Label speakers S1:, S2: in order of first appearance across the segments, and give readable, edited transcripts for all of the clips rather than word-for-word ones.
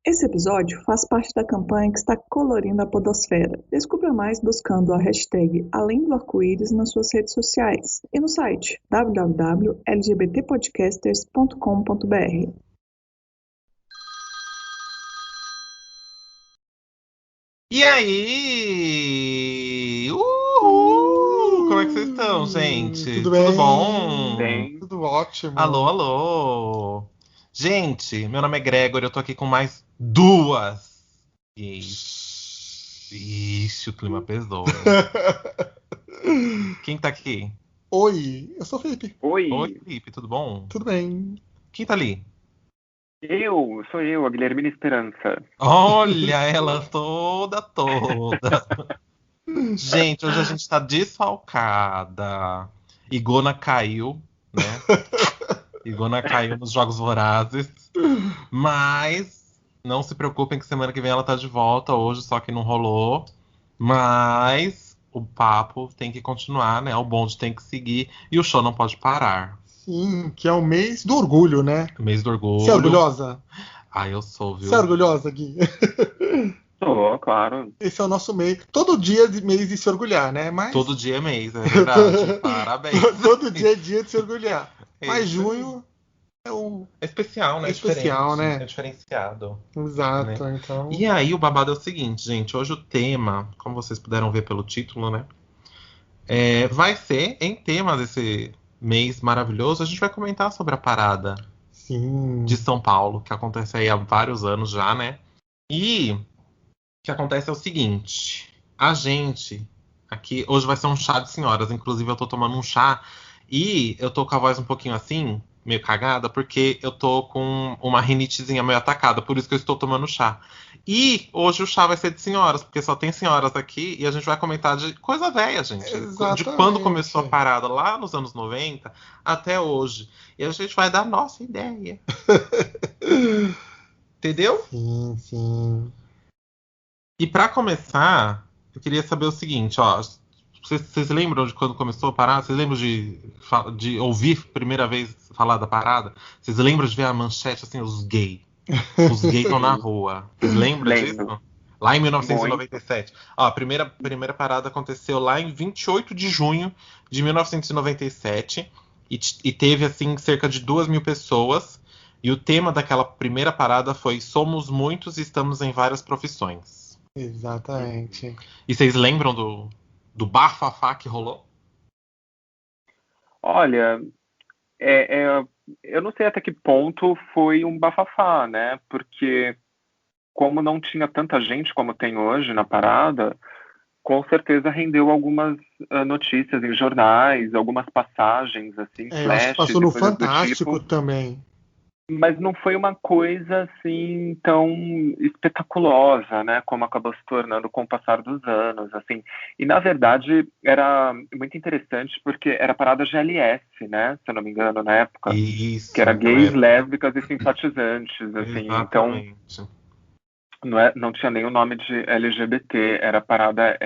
S1: Esse episódio faz parte da campanha que está colorindo a podosfera. Descubra mais buscando a hashtag Além do Arco-Íris nas suas redes sociais e no site www.lgbtpodcasters.com.br.
S2: E aí? Uhul! Como é que vocês estão, gente?
S3: Tudo bem?
S2: Bom?
S4: Bem.
S3: Tudo ótimo.
S2: Alô, alô! Gente, meu nome é Gregor, eu tô aqui com mais duas gays. Ixi, o clima pesou. Quem tá aqui?
S3: Oi, eu sou o Felipe.
S2: Oi, Felipe, tudo bom?
S3: Tudo bem?
S2: Quem tá ali?
S4: Sou eu, a Guilhermina Esperança.
S2: Olha ela toda. Gente, hoje a gente tá desfalcada. Igona caiu, né? Igona caiu nos Jogos Vorazes. Mas não se preocupem que semana que vem ela tá de volta. Hoje só que não rolou. Mas o papo tem que continuar, né? O bonde tem que seguir. E o show não pode parar.
S3: Sim, que é o mês do orgulho, né?
S2: Mês do orgulho.
S3: Você é orgulhosa?
S2: Ah, eu sou, viu?
S3: Você é orgulhosa, Gui?
S4: Sou, claro.
S3: Esse é o nosso mês. Todo dia é mês de se orgulhar, né? Mas...
S2: Todo dia é mês, é verdade. Parabéns.
S3: Todo dia é dia de se orgulhar.
S2: É
S3: Mas
S2: isso aí.
S3: junho é o...
S2: É especial, né?
S3: É especial,
S2: diferente,
S3: né?
S2: É diferenciado.
S3: Exato,
S2: Né?
S3: então...
S2: E aí o babado é o seguinte, gente. Hoje o tema, como vocês puderam ver pelo título, né? Vai ser em tema desse mês maravilhoso. A gente vai comentar sobre a parada
S3: Sim.
S2: de São Paulo, que acontece aí há vários anos já, né? E o que acontece é o seguinte. A gente aqui, hoje vai ser um chá de senhoras. Inclusive eu tô tomando um chá e eu tô com a voz um pouquinho assim, meio cagada, porque eu tô com uma rinitezinha meio atacada, por isso que eu estou tomando chá. E hoje o chá vai ser de senhoras, porque só tem senhoras aqui e a gente vai comentar de coisa velha, gente.
S3: Exatamente.
S2: De quando começou a parada, lá nos anos 90 até hoje. E a gente vai dar nossa ideia. Entendeu?
S3: Sim, sim.
S2: E pra começar, eu queria saber o seguinte, ó. Vocês lembram de quando começou a parada? Vocês lembram de ouvir primeira vez falar da parada? Vocês lembram de ver a manchete assim, os gays? Os gays estão na rua. Vocês lembram
S4: Lembro.
S2: disso? Lá em 1997. Ó, a primeira parada aconteceu lá em 28 de junho de 1997. E teve, assim, cerca de 2.000 pessoas. E o tema daquela primeira parada foi Somos muitos e estamos em várias profissões.
S3: Exatamente.
S2: E vocês lembram do bafafá que rolou?
S4: Olha, eu não sei até que ponto foi um bafafá, né? Porque como não tinha tanta gente como tem hoje na parada, com certeza rendeu algumas notícias em jornais, algumas passagens, assim,
S3: Eu acho que
S4: flashes
S3: passou
S4: e
S3: no
S4: coisas do
S3: Fantástico
S4: tipo.
S3: também.
S4: Mas não foi uma coisa assim tão espetaculosa, né, como acabou se tornando com o passar dos anos, assim. E na verdade era muito interessante porque era parada GLS, né, se eu não me engano, na época,
S2: Isso.
S4: que era gays,
S2: época.
S4: lésbicas e simpatizantes, assim. Então
S2: Exatamente.
S4: não tinha nem o nome de LGBT, era parada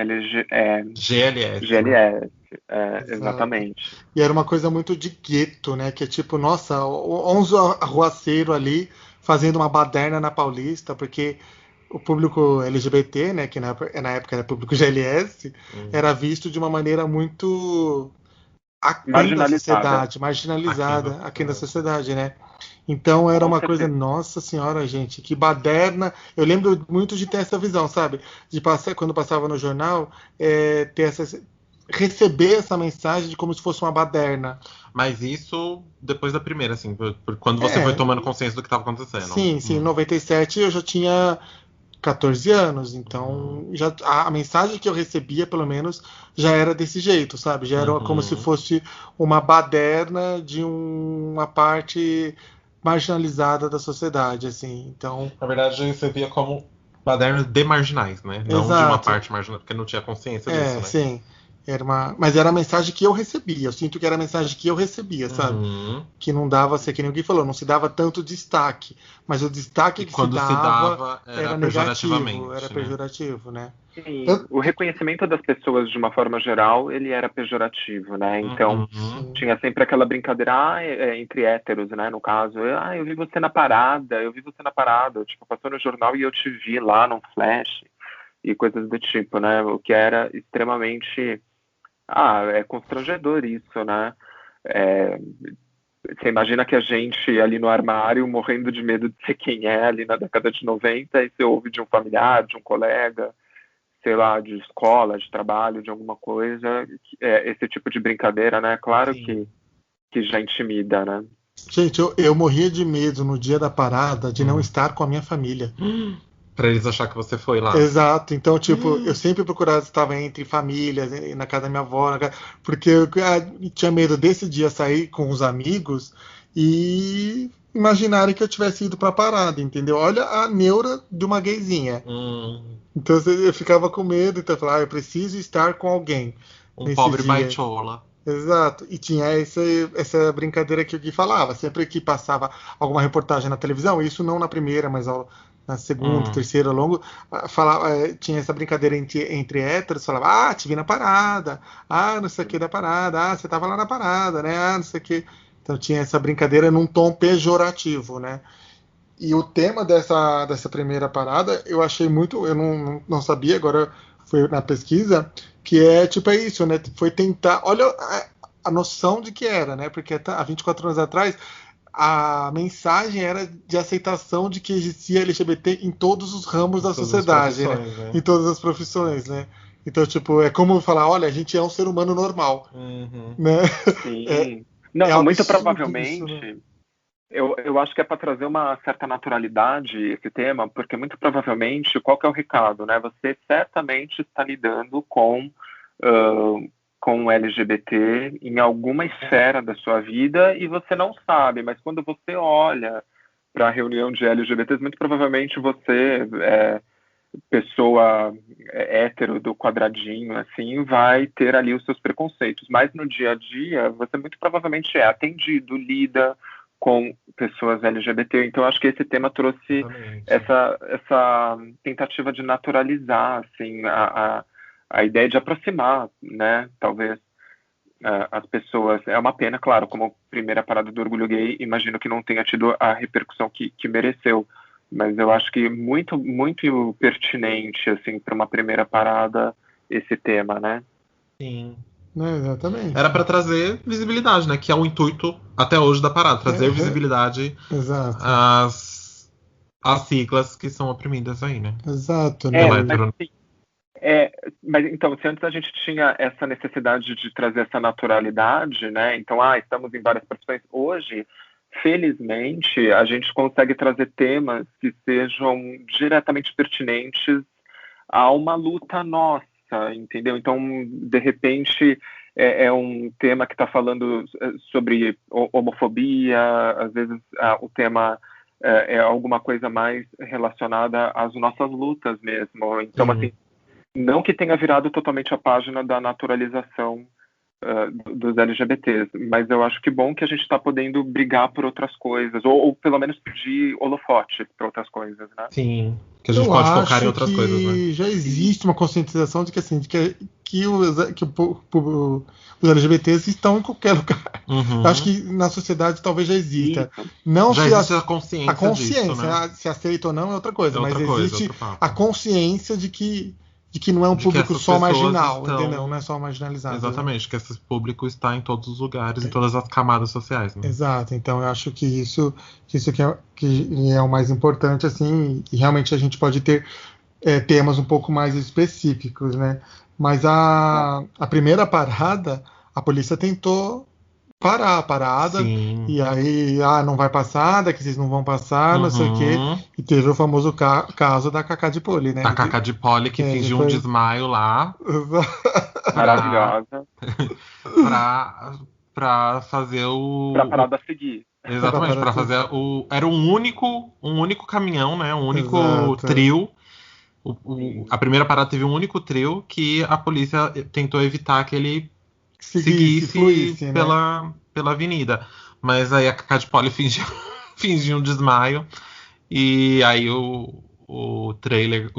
S2: GLS.
S4: GLS,
S3: Exato.
S4: exatamente.
S3: E era uma coisa muito de gueto, né? Que é tipo, nossa, 11 arruaceiro ali fazendo uma baderna na Paulista, porque o público LGBT, né, que na época era público GLS, era visto de uma maneira muito aquém da sociedade, marginalizada aquém da sociedade, né? Então era
S4: Com
S3: uma coisa,
S4: certeza.
S3: nossa senhora, gente, que baderna. Eu lembro muito de ter essa visão, sabe? De passar, quando passava no jornal, receber essa mensagem de como se fosse uma baderna.
S2: Mas isso depois da primeira, assim, quando você foi tomando consciência do que estava acontecendo.
S3: Sim, em 97 eu já tinha 14 anos, então já, a mensagem que eu recebia, pelo menos, já era desse jeito, sabe? Já era como se fosse uma baderna de uma parte marginalizada da sociedade, assim. Então,
S2: na verdade, você via como baderna de marginais, né? Não de uma parte marginal, porque não tinha consciência disso, né?
S3: Sim. Mas era a mensagem que eu recebia. Eu sinto que era a mensagem que eu recebia, sabe? Que não dava, sei que nem o Gui falou, não se dava tanto destaque. Mas o destaque que se dava era negativo, era pejorativo, né?
S4: Sim, o reconhecimento das pessoas de uma forma geral, ele era pejorativo, né? Então, tinha sempre aquela brincadeira entre héteros, né? No caso, eu vi você na parada, tipo, passou no jornal e eu te vi lá num flash e coisas do tipo, né? O que era extremamente é constrangedor isso, né? Você imagina que a gente ali no armário, morrendo de medo de ser quem é ali na década de 90, e você ouve de um familiar, de um colega, sei lá, de escola, de trabalho, de alguma coisa, esse tipo de brincadeira, né? Claro que já intimida, né?
S3: Gente, eu morria de medo no dia da parada de não estar com a minha família.
S2: Pra eles achar que você foi lá.
S3: Exato. Então, tipo, eu sempre procurava estar entre famílias, na casa da minha avó, porque eu tinha medo desse dia sair com os amigos e imaginarem que eu tivesse ido pra parada, entendeu? Olha a neura de uma gayzinha. Então eu ficava com medo, então eu falava, eu preciso estar com alguém.
S2: Um pobre baitola.
S3: Exato. E tinha essa brincadeira que o Gui falava. Sempre que passava alguma reportagem na televisão, isso não na primeira, mas na segunda, terceira, ao longo, tinha essa brincadeira entre héteros, falava, te vi na parada, não sei o que da parada, você tava lá na parada, né? Não sei o que. Então tinha essa brincadeira num tom pejorativo, né? E o tema dessa primeira parada, eu achei muito, eu não sabia, agora foi na pesquisa, que é isso, né? Foi tentar, olha a noção de que era, né? Porque há 24 anos atrás, a mensagem era de aceitação de que existia LGBT em todos os ramos da sociedade, né? Em todas as profissões, né? Então, tipo, é como falar, olha, a gente é um ser humano normal, né?
S4: Sim. Muito provavelmente... Isso, né? Eu acho que é para trazer uma certa naturalidade esse tema, porque muito provavelmente, qual que é o recado, né? Você certamente está lidando com LGBT em alguma esfera da sua vida e você não sabe, mas quando você olha para a reunião de LGBTs, muito provavelmente você, pessoa hétero do quadradinho, assim, vai ter ali os seus preconceitos, mas no dia a dia você muito provavelmente é atendido, lida com pessoas LGBT. Então, acho que esse tema trouxe essa tentativa de naturalizar, assim, a ideia de aproximar, né, talvez, as pessoas. É uma pena, claro, como primeira parada do orgulho gay, imagino que não tenha tido a repercussão que mereceu, mas eu acho que muito, muito pertinente, assim, para uma primeira parada esse tema, né?
S2: Sim.
S3: Exatamente.
S2: Era para trazer visibilidade, né? Que é o intuito até hoje da parada, trazer visibilidade às siglas que são oprimidas aí, né?
S3: Exato, né?
S4: Mas então, se antes a gente tinha essa necessidade de trazer essa naturalidade, né? Então, estamos em várias profissões. Hoje, felizmente, a gente consegue trazer temas que sejam diretamente pertinentes a uma luta nossa, entendeu? Então, de repente, é um tema que está falando sobre homofobia, às vezes o tema é alguma coisa mais relacionada às nossas lutas mesmo. Então, assim, não que tenha virado totalmente a página da naturalização dos LGBTs, mas eu acho que bom que a gente está podendo brigar por outras coisas, ou pelo menos pedir holofotes para outras coisas, né?
S2: Sim, que a gente pode focar em outras coisas, né?
S3: Já existe uma conscientização de que, assim, os LGBTs estão em qualquer lugar. Eu acho que na sociedade talvez já exista. Não
S2: já existe a consciência disso, né?
S3: Se aceita ou não é outra coisa, mas existe a consciência de que não é um público só marginal, entendeu? Não é só marginalizado.
S2: Exatamente, que esse público está em todos os lugares, em todas as camadas sociais. Né?
S3: Exato, então eu acho que isso que é o mais importante, assim, e realmente a gente pode ter temas um pouco mais específicos, né? Mas a primeira parada, a polícia tentou parar a parada, e aí, não vai passar, daqui vocês não vão passar, não sei o quê. E teve o famoso caso da Cacá de Poli, né?
S2: Da Cacá de Poli, que fingiu um desmaio lá.
S4: Maravilhosa.
S2: pra fazer
S4: Pra parada seguir.
S2: Exatamente, pra fazer era um único caminhão, né? Um único trio A primeira parada teve um único trio que a polícia tentou evitar que ele seguisse
S3: fluísse, né?
S2: pela avenida. Mas aí a Cacá de Poli fingiu um desmaio. E aí o trailer,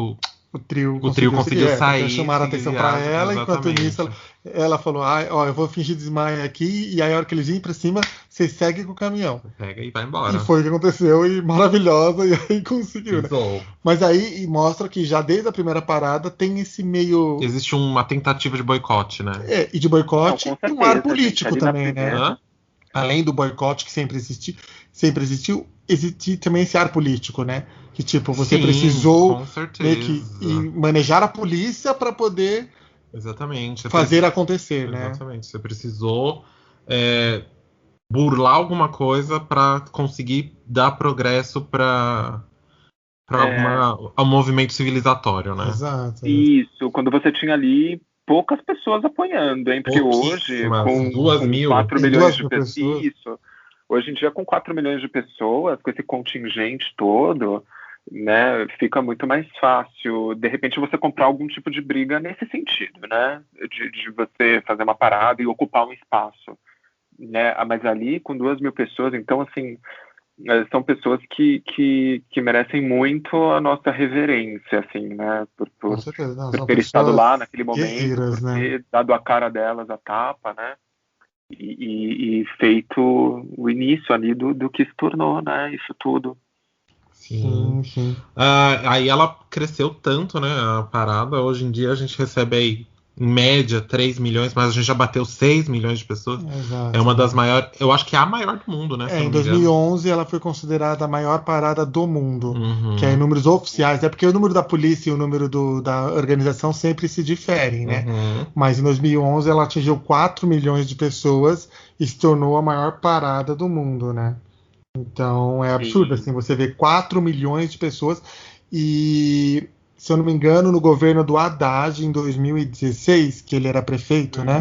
S3: O trio
S2: o trio conseguiu
S3: porque
S2: sair.
S3: chamaram a atenção para ela, enquanto nisso ela falou, ó, eu vou fingir desmaio aqui, e aí a hora que eles vêm para cima, você segue com o caminhão.
S2: Pega e vai embora.
S3: E foi o que aconteceu, e maravilhosa, e aí conseguiu, né? Mas aí mostra que já desde a primeira parada tem esse meio...
S2: Existe uma tentativa de boicote, né?
S3: E de boicote,
S4: Não,
S3: e um ar político
S4: gente,
S3: também, né?
S2: Hã?
S3: Além do boicote que sempre existiu, existe também esse ar político, né? Que tipo, você
S2: Sim,
S3: precisou
S2: com certeza.
S3: meio que manejar a polícia para poder fazer acontecer, né?
S2: Exatamente. Você precisou burlar alguma coisa para conseguir dar progresso para um movimento civilizatório, né?
S3: Exato.
S4: Isso, quando você tinha ali poucas pessoas apoiando, hein? Porque hoje, com 4 milhões de pessoas, isso. Hoje em dia, com 4 milhões de pessoas, com esse contingente todo, né, fica muito mais fácil, de repente, você comprar algum tipo de briga nesse sentido, né? De você fazer uma parada e ocupar um espaço, né? Mas ali, com 2 mil pessoas, então, assim, são pessoas que merecem muito a nossa reverência, assim, né? Por ter estado lá naquele momento, por ter dado a cara delas a tapa, né? E feito o início ali do que se tornou, né? Isso tudo.
S3: Sim.
S2: Aí ela cresceu tanto, né? A parada. Hoje em dia a gente recebe aí, em média, 3 milhões, mas a gente já bateu 6 milhões de pessoas.
S3: Exato,
S2: é uma das maiores. Eu acho que é a maior do mundo, né?
S3: Em 2011 ela foi considerada a maior parada do mundo, que é em números oficiais. É porque o número da polícia e o número da organização sempre se diferem, né? Mas em 2011 ela atingiu 4 milhões de pessoas e se tornou a maior parada do mundo, né? Então é absurdo, assim, você vê 4 milhões de pessoas e, se eu não me engano, no governo do Haddad, em 2016, que ele era prefeito, né?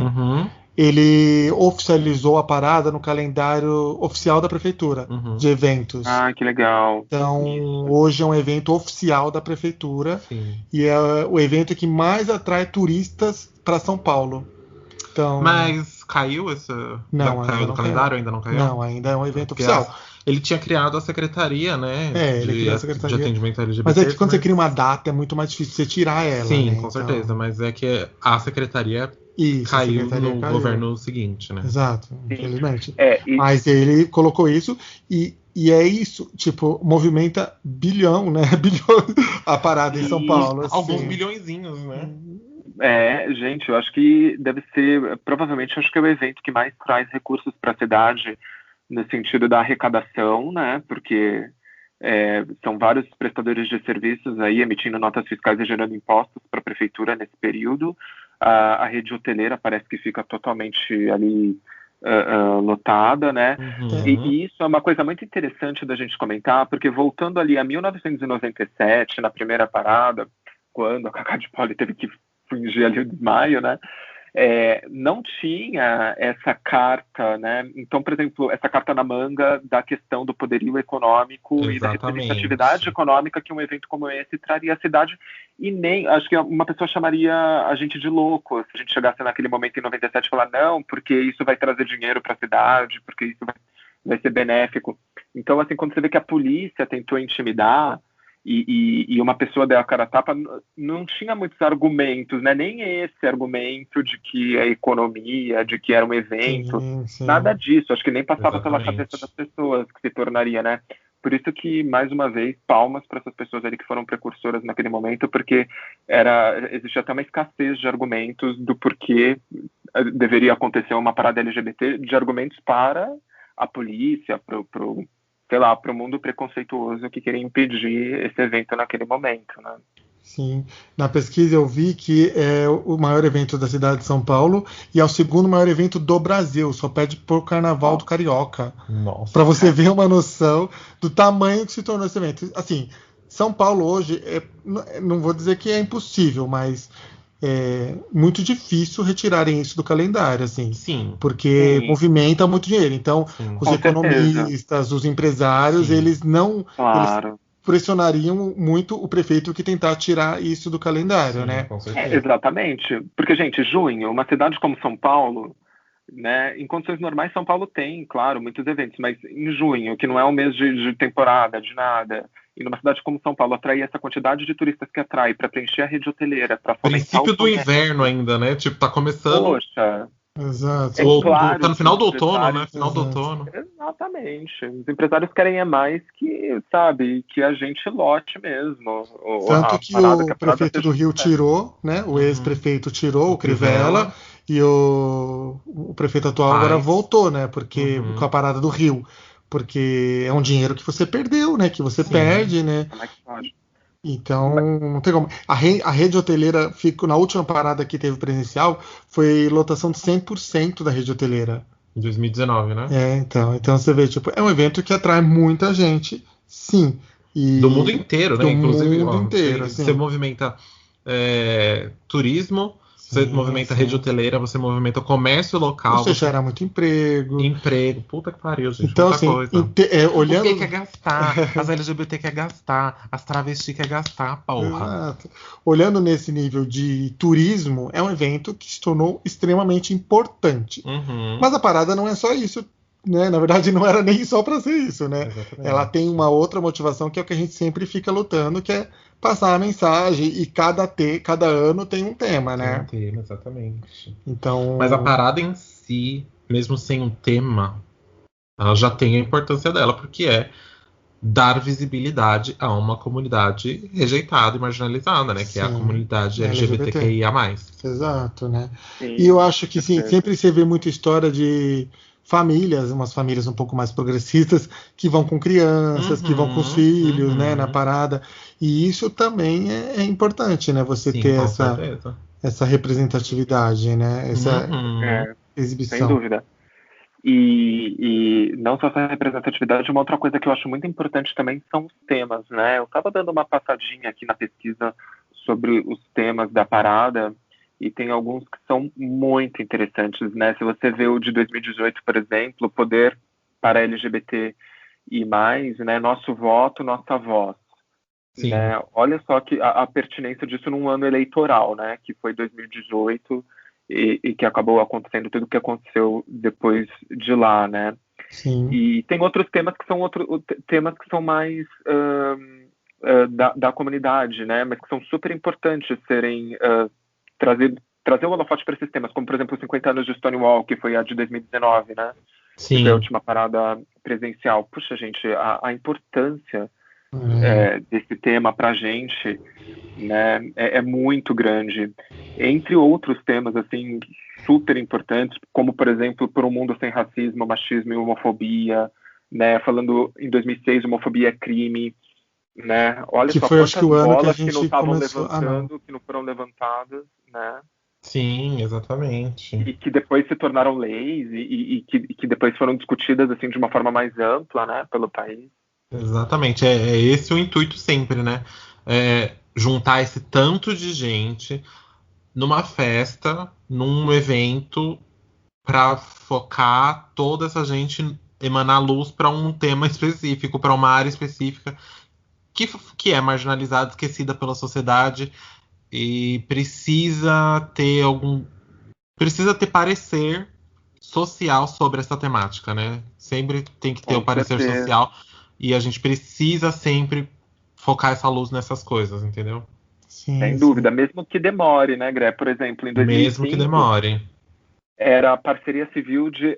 S3: Ele oficializou a parada no calendário oficial da prefeitura, de eventos.
S4: Ah, que legal.
S3: Então, hoje é um evento oficial da prefeitura.
S2: Sim.
S3: E é o evento que mais atrai turistas para São Paulo. Então,
S2: mas caiu esse?
S3: Não,
S2: caiu do calendário? Ainda não caiu?
S3: Não, ainda é um evento oficial.
S2: Ele tinha criado a secretaria, né?
S3: Ele criou a secretaria
S2: de atendimento LGBT.
S3: Mas é que quando você cria uma data, é muito mais difícil você tirar ela.
S2: Sim,
S3: né?
S2: com certeza. Mas é que a secretaria
S3: caiu
S2: no governo seguinte, né?
S3: Exato, infelizmente.
S4: Mas
S3: ele colocou isso e é isso, tipo, movimenta bilhão, né? Bilhão a parada em São Paulo. Assim.
S2: Alguns bilhõezinhos, né?
S4: Gente, eu acho que deve ser, provavelmente, acho que é o evento que mais traz recursos para a cidade no sentido da arrecadação, né? Porque são vários prestadores de serviços aí emitindo notas fiscais e gerando impostos para a prefeitura nesse período. A rede hoteleira parece que fica totalmente ali lotada, né? E isso é uma coisa muito interessante da gente comentar, porque voltando ali a 1997, na primeira parada, quando a Cacá de Poli teve que fingir ali o desmaio, né? Não tinha essa carta, né? Então, por exemplo, essa carta na manga da questão do poderio econômico e da representatividade econômica que um evento como esse traria à cidade, e nem, acho que uma pessoa chamaria a gente de louco se a gente chegasse naquele momento em 97 e falar, não, porque isso vai trazer dinheiro para a cidade, porque isso vai ser benéfico. Então, assim, quando você vê que a polícia tentou intimidar e uma pessoa deu a cara a tapa, não tinha muitos argumentos, né? Nem esse argumento de que a economia, de que era um evento, nada disso, acho que nem passava pela cabeça das pessoas que se tornaria, né? Por isso que, mais uma vez, palmas para essas pessoas ali que foram precursoras naquele momento, porque existia até uma escassez de argumentos do porquê deveria acontecer uma parada LGBT, de argumentos para a polícia, para o mundo preconceituoso que queria impedir esse evento naquele momento, né?
S3: Sim, na pesquisa eu vi que é o maior evento da cidade de São Paulo e é o segundo maior evento do Brasil, só perde por Carnaval do Carioca. Para você ver uma noção do tamanho que se tornou esse evento. Assim, São Paulo hoje, não vou dizer que é impossível, mas é muito difícil retirarem isso do calendário, assim.
S2: Sim.
S3: Porque movimenta muito dinheiro. Então, os economistas, os empresários, eles não...
S4: Claro.
S3: pressionariam muito o prefeito que tentar tirar isso do calendário,
S2: Sim,
S3: né?
S2: com certeza.
S4: Exatamente. Porque, gente, junho, uma cidade como São Paulo, né, em condições normais, São Paulo tem, claro, muitos eventos, mas em junho, que não é um mês de temporada, de nada, e numa cidade como São Paulo, atrair essa quantidade de turistas que atrai para preencher a rede hoteleira, para fomentar
S2: Princípio
S4: o
S2: do inverno ainda, né? Tipo, tá começando.
S4: Poxa,
S3: Exato.
S4: é
S2: Tá
S4: claro
S2: no
S4: que
S2: final
S4: os
S2: do outono, né?
S4: empresários...
S2: Final do
S3: Exato.
S2: outono.
S4: Exatamente. Os empresários querem é mais que, sabe, que a gente lote mesmo.
S3: Tanto
S4: A
S3: que
S4: parada,
S3: o
S4: que a parada
S3: prefeito do
S4: seja um
S3: Rio
S4: sucesso.
S3: tirou, né? O ex-prefeito tirou, o Crivella, e o prefeito atual agora
S2: Faz.
S3: voltou, né? Porque com a
S2: Uhum.
S3: parada do Rio. Porque é um dinheiro que você perdeu, né? Que você
S2: Sim.
S3: perde, né?
S4: Como é que pode?
S3: Então, não tem como. A rede hoteleira, ficou, na última parada que teve presencial, foi lotação de 100% da rede hoteleira.
S2: Em 2019, né?
S3: Então você vê, tipo, é um evento que atrai muita gente, sim.
S2: Do mundo
S3: E
S2: inteiro, né?
S3: do
S2: Inclusive,
S3: mundo
S2: ó,
S3: inteiro,
S2: você
S3: assim.
S2: movimenta turismo, você
S3: Sim,
S2: movimenta rede
S3: sim.
S2: hoteleira, você movimenta o comércio local,
S3: Você
S2: você
S3: gera muito emprego.
S2: emprego. Puta que pariu, gente,
S3: Então,
S2: muita
S3: assim,
S2: coisa. O gay
S3: olhando.
S2: quer gastar, as LGBT quer gastar, as travestis quer gastar, porra.
S3: Exato. Olhando nesse nível de turismo, é um evento que se tornou extremamente importante.
S2: Uhum,
S3: Mas a parada não é só isso, né? Na verdade, não era nem só para ser isso, né? Ela tem
S2: exatamente.
S3: uma outra motivação que é o que a gente sempre fica lutando, que é passar a mensagem. E cada ano tem um tema,
S2: Tem um
S3: né?
S2: tema, exatamente. Mas a
S3: Então,
S2: parada em si, mesmo sem um tema, ela já tem a importância dela, porque é dar visibilidade a uma comunidade rejeitada e marginalizada, né? Que é a
S3: sim,
S2: comunidade
S3: LGBT.
S2: LGBTQIA+.
S3: Exato, né? E eu
S4: Sim,
S3: acho
S4: com
S3: que sim,
S4: certeza.
S3: sempre você vê muita história de famílias, umas famílias um pouco mais progressistas, que vão com crianças, que vão com os
S2: Uhum,
S3: filhos, né, na
S2: uhum.
S3: parada. E isso também é importante, né? Você
S2: Sim,
S3: ter
S2: com certeza.
S3: essa representatividade, né? Essa
S2: Uhum.
S4: É, sem
S3: exibição.
S4: dúvida. E não só essa representatividade, uma outra coisa que eu acho muito importante também são os temas, né? Eu estava dando uma passadinha aqui na pesquisa sobre os temas da parada e tem alguns que são muito interessantes, né? Se você vê o de 2018, por exemplo, Poder para LGBT e mais, né? Nosso voto, nossa voz,
S2: Sim,
S4: né? Olha só que a pertinência disso num ano eleitoral, né? Que foi 2018 e que acabou acontecendo tudo o que aconteceu depois de lá, né?
S3: Sim.
S4: E tem outros temas que são temas que são mais da comunidade, né? Mas que são super importantes serem trazer o holofote para esses temas, como por exemplo os 50 anos de Stonewall, que foi a de 2019, né? Que foi a
S2: sim.
S4: última parada presencial. Puxa, gente, a importância
S3: É,
S4: desse tema para a gente, né, é muito grande. Entre outros temas, assim, super importantes, como, por exemplo, Por um Mundo Sem Racismo, Machismo e Homofobia, né, falando em 2006, homofobia é crime, né, olha
S3: que
S4: só
S3: foi acho que
S4: quantas
S3: o ano que a
S4: bolas que não
S3: gente
S4: estavam
S3: começou. Ah, não.
S4: levantando, que não foram levantadas, né,
S2: Sim, exatamente.
S4: e que depois se tornaram leis e que depois foram discutidas, assim, de uma forma mais ampla, né, pelo país.
S2: Exatamente. É esse o intuito sempre, né? Juntar esse tanto de gente numa festa, num evento, para focar toda essa gente, emanar luz para um tema específico, para uma área específica que é marginalizada, esquecida pela sociedade e precisa ter parecer social sobre essa temática, né? Sempre tem que ter o
S4: Com
S2: parecer
S4: certeza.
S2: social e a gente precisa sempre focar essa luz nessas coisas, entendeu?
S3: Sim,
S4: Sem
S3: sim.
S4: dúvida, mesmo que demore, né, Gré? Por exemplo, em
S2: Mesmo que
S4: 2005
S2: demore.
S4: era a Parceria Civil de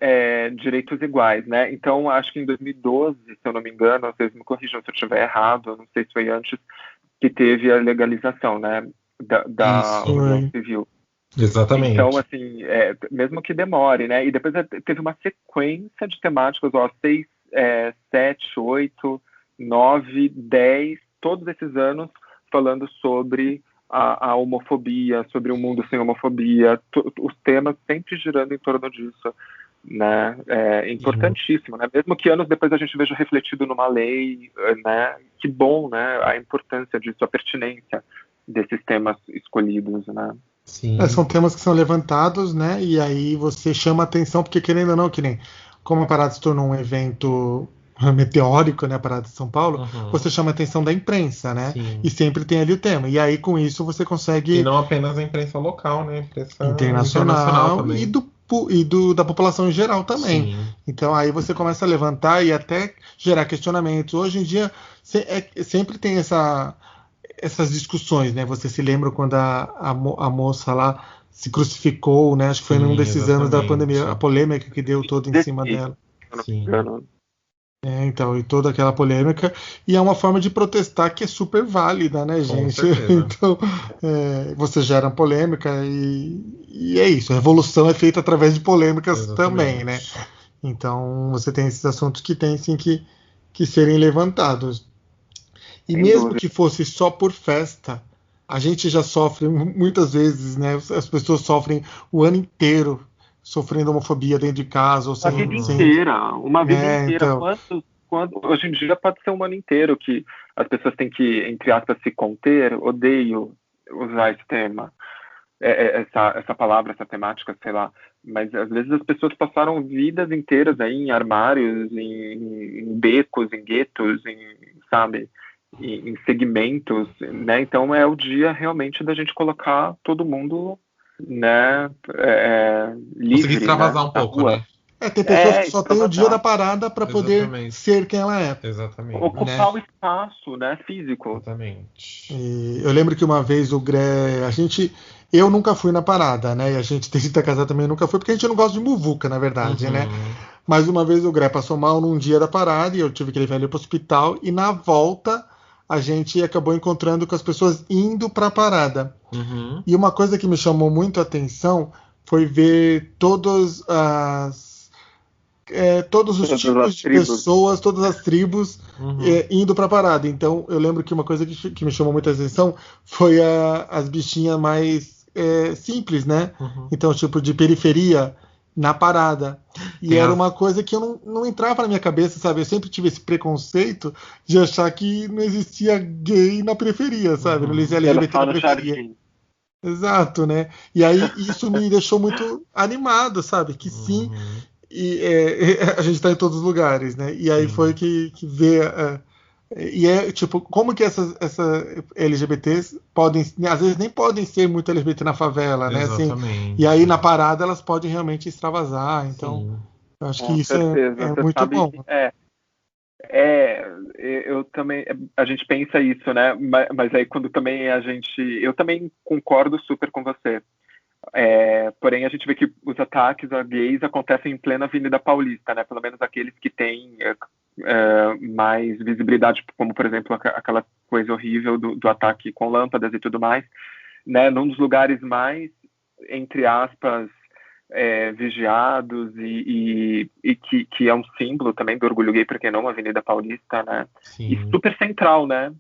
S4: Direitos Iguais, né? Então, acho que em 2012, se eu não me engano, vocês me corrijam se eu estiver errado, não sei se foi antes, que teve a legalização, né, da
S2: Isso,
S4: união
S3: Foi.
S4: civil. Então,
S2: exatamente.
S4: assim, mesmo que demore, né? E depois teve uma sequência de temáticas, ó, 6, 7, 8, 9, 10, todos esses anos falando sobre a homofobia, sobre um mundo sem homofobia, os temas sempre girando em torno disso, né? É
S2: Sim.
S4: importantíssimo, né? Mesmo que anos depois a gente veja refletido numa lei, né? Que bom, né? A importância disso, a pertinência desses temas escolhidos, né?
S2: Sim.
S3: São temas que são levantados, né? E aí você chama atenção, porque querendo ou não, que nem como a parada se tornou um evento meteórico, né, a parada de São Paulo,
S2: Uhum.
S3: você chama a atenção da imprensa, né?
S2: Sim.
S3: E sempre tem ali o tema. E aí, com isso, você
S2: E
S3: consegue
S2: não apenas a imprensa local, né? A imprensa
S3: internacional
S2: também.
S3: da população em geral também.
S2: Sim.
S3: Então aí você começa a levantar e até gerar questionamentos. Hoje em dia sempre tem essas discussões, né? Você se lembra quando a moça lá se crucificou, né? Acho que foi num
S2: Sim,
S3: desses anos da pandemia, a
S2: exatamente.
S3: polêmica que deu toda em cima
S4: Se
S3: dela.
S4: eu não me
S2: Sim.
S4: engano.
S3: Então, e toda aquela polêmica, e é uma forma de protestar que é super válida, né,
S2: Com
S3: gente?
S2: certeza.
S3: Então, você gera polêmica e é isso. A revolução é feita através de polêmicas também, né?
S2: Exatamente.
S3: Então, você tem esses assuntos que tem sim que serem levantados. E
S4: Sem
S3: mesmo
S4: dúvida.
S3: que fosse só por festa, a gente já sofre muitas vezes, né? As pessoas sofrem o ano inteiro sofrendo homofobia dentro de casa, ou
S4: Uma vida
S3: sem
S4: inteira, uma vida inteira.
S3: então,
S4: Hoje em dia pode ser um ano inteiro que as pessoas têm que, entre aspas, se conter. Odeio usar esse tema, essa palavra, essa temática, sei lá. Mas às vezes as pessoas passaram vidas inteiras aí em armários, em becos, em guetos, sabe, em segmentos, né? Então é o dia realmente da gente colocar todo mundo, né,
S2: Conseguir
S4: livre,
S2: extravasar
S4: né,
S2: um
S4: na
S2: pouco,
S4: rua.
S2: né?
S3: tem pessoas que só têm o dia da
S4: Extravasar.
S3: parada para poder
S2: Exatamente.
S3: ser quem ela é,
S2: Exatamente.
S3: né?
S4: Ocupar o espaço, né, físico.
S2: Exatamente.
S3: E eu lembro que uma vez eu nunca fui na parada, né? E a gente tenta casar também nunca foi, porque a gente não gosta de muvuca, na verdade, né?
S2: Uhum.
S3: Mas uma vez o Gré passou mal num dia da parada e eu tive que levar ele para o hospital, e na volta a gente acabou encontrando com as pessoas indo para a parada.
S2: Uhum.
S3: E uma coisa que me chamou muito a atenção foi ver todos os
S4: Todas
S3: tipos
S4: as
S3: de
S4: tribos.
S3: pessoas, todas as tribos
S2: Uhum.
S3: indo para a parada. Então eu lembro que uma coisa que me chamou muita atenção foi as bichinhas mais simples, né?
S2: Uhum.
S3: Então, tipo, de periferia na parada. E
S2: Tem
S3: era
S2: as-
S3: uma coisa que eu não entrava na minha cabeça, sabe? Eu sempre tive esse preconceito de achar que não existia gay na periferia, sabe? Não existia
S2: Uhum.
S4: Era
S3: LGBT
S4: só
S3: na
S4: no
S3: periferia.
S4: jardim.
S3: Exato, né? E aí isso me deixou muito animado, sabe? Que sim,
S2: Uhum.
S3: e a gente está em todos os lugares, né? E aí foi
S2: Sim.
S3: que vê. E é tipo, como que essas LGBTs podem, às vezes nem podem ser muito LGBT na favela, né? Assim,
S2: Exatamente.
S3: e aí na parada elas podem realmente extravasar. Então,
S2: Sim.
S3: eu acho que
S4: Com
S3: isso
S4: certeza.
S3: é
S4: Você
S3: muito
S4: sabe
S3: bom.
S4: que eu também, a gente pensa isso, né? Mas aí quando também eu também concordo super com você. Porém, a gente vê que os ataques a gays acontecem em plena Avenida Paulista, né? Pelo menos aqueles que têm mais visibilidade, como, por exemplo, aquela coisa horrível do ataque com lâmpadas e tudo mais, né? Num dos lugares mais, entre aspas, vigiados e que é um símbolo também do orgulho gay, porque não, a Avenida Paulista, né? E
S2: Sim.
S4: super central, né?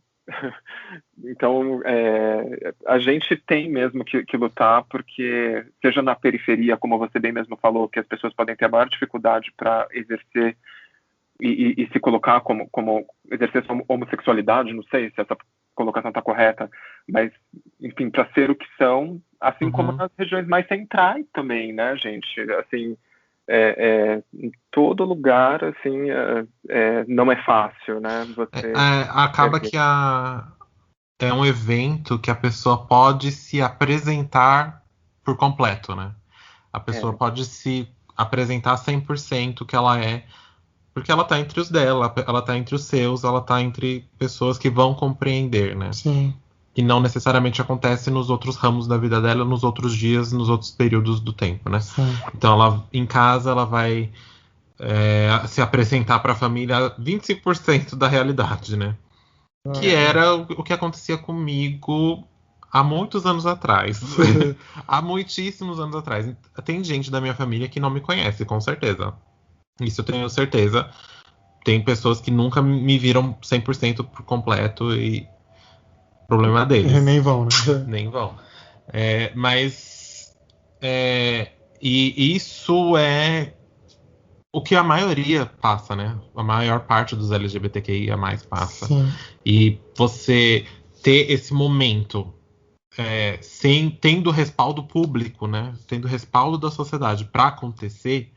S4: Então, a gente tem mesmo que lutar, porque seja na periferia, como você bem mesmo falou, que as pessoas podem ter a maior dificuldade para exercer e se colocar como exercer sua homossexualidade, não sei se essa colocação está correta, mas, enfim, para ser o que são, assim como
S2: Uhum.
S4: nas regiões mais centrais também, né, gente? Assim, em todo lugar, assim, não é fácil, né? Você
S2: Acaba que é um evento que a pessoa pode se apresentar por completo, né? A pessoa pode se apresentar 100% que ela é, porque ela tá entre os dela, ela tá entre os seus, ela tá entre pessoas que vão compreender, né?
S3: Sim.
S2: Que não necessariamente acontece nos outros ramos da vida dela, nos outros dias, nos outros períodos do tempo, né?
S3: Sim.
S2: Então, ela em casa, ela vai se apresentar para a família 25% da realidade, né? Que era o que acontecia comigo há muitos anos atrás. Há muitíssimos anos atrás. Tem gente da minha família que não me conhece, com certeza. Isso eu tenho certeza. Tem pessoas que nunca me viram 100% por completo e problema deles.
S3: Nem vão, né?
S2: Nem vão. Mas e isso é o que a maioria passa, né? A maior parte dos LGBTQIA+ passa.
S3: Sim.
S2: E você ter esse momento tendo respaldo público, né? Tendo respaldo da sociedade para acontecer,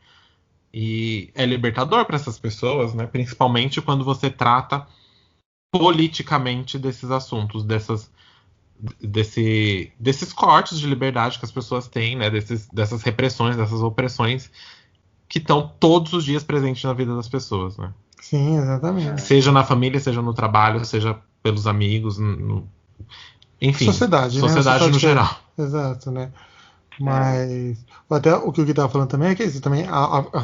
S2: E é libertador para essas pessoas, né? Principalmente quando você trata politicamente desses assuntos, desses cortes de liberdade que as pessoas têm, né? Dessas repressões, dessas opressões que estão todos os dias presentes na vida das pessoas, né?
S3: Sim, exatamente.
S2: Seja na família, seja no trabalho, seja pelos amigos, enfim,
S3: Sociedade, né?
S2: sociedade no geral.
S3: Exato, né? Mas até o que o Gui estava falando também é que isso, também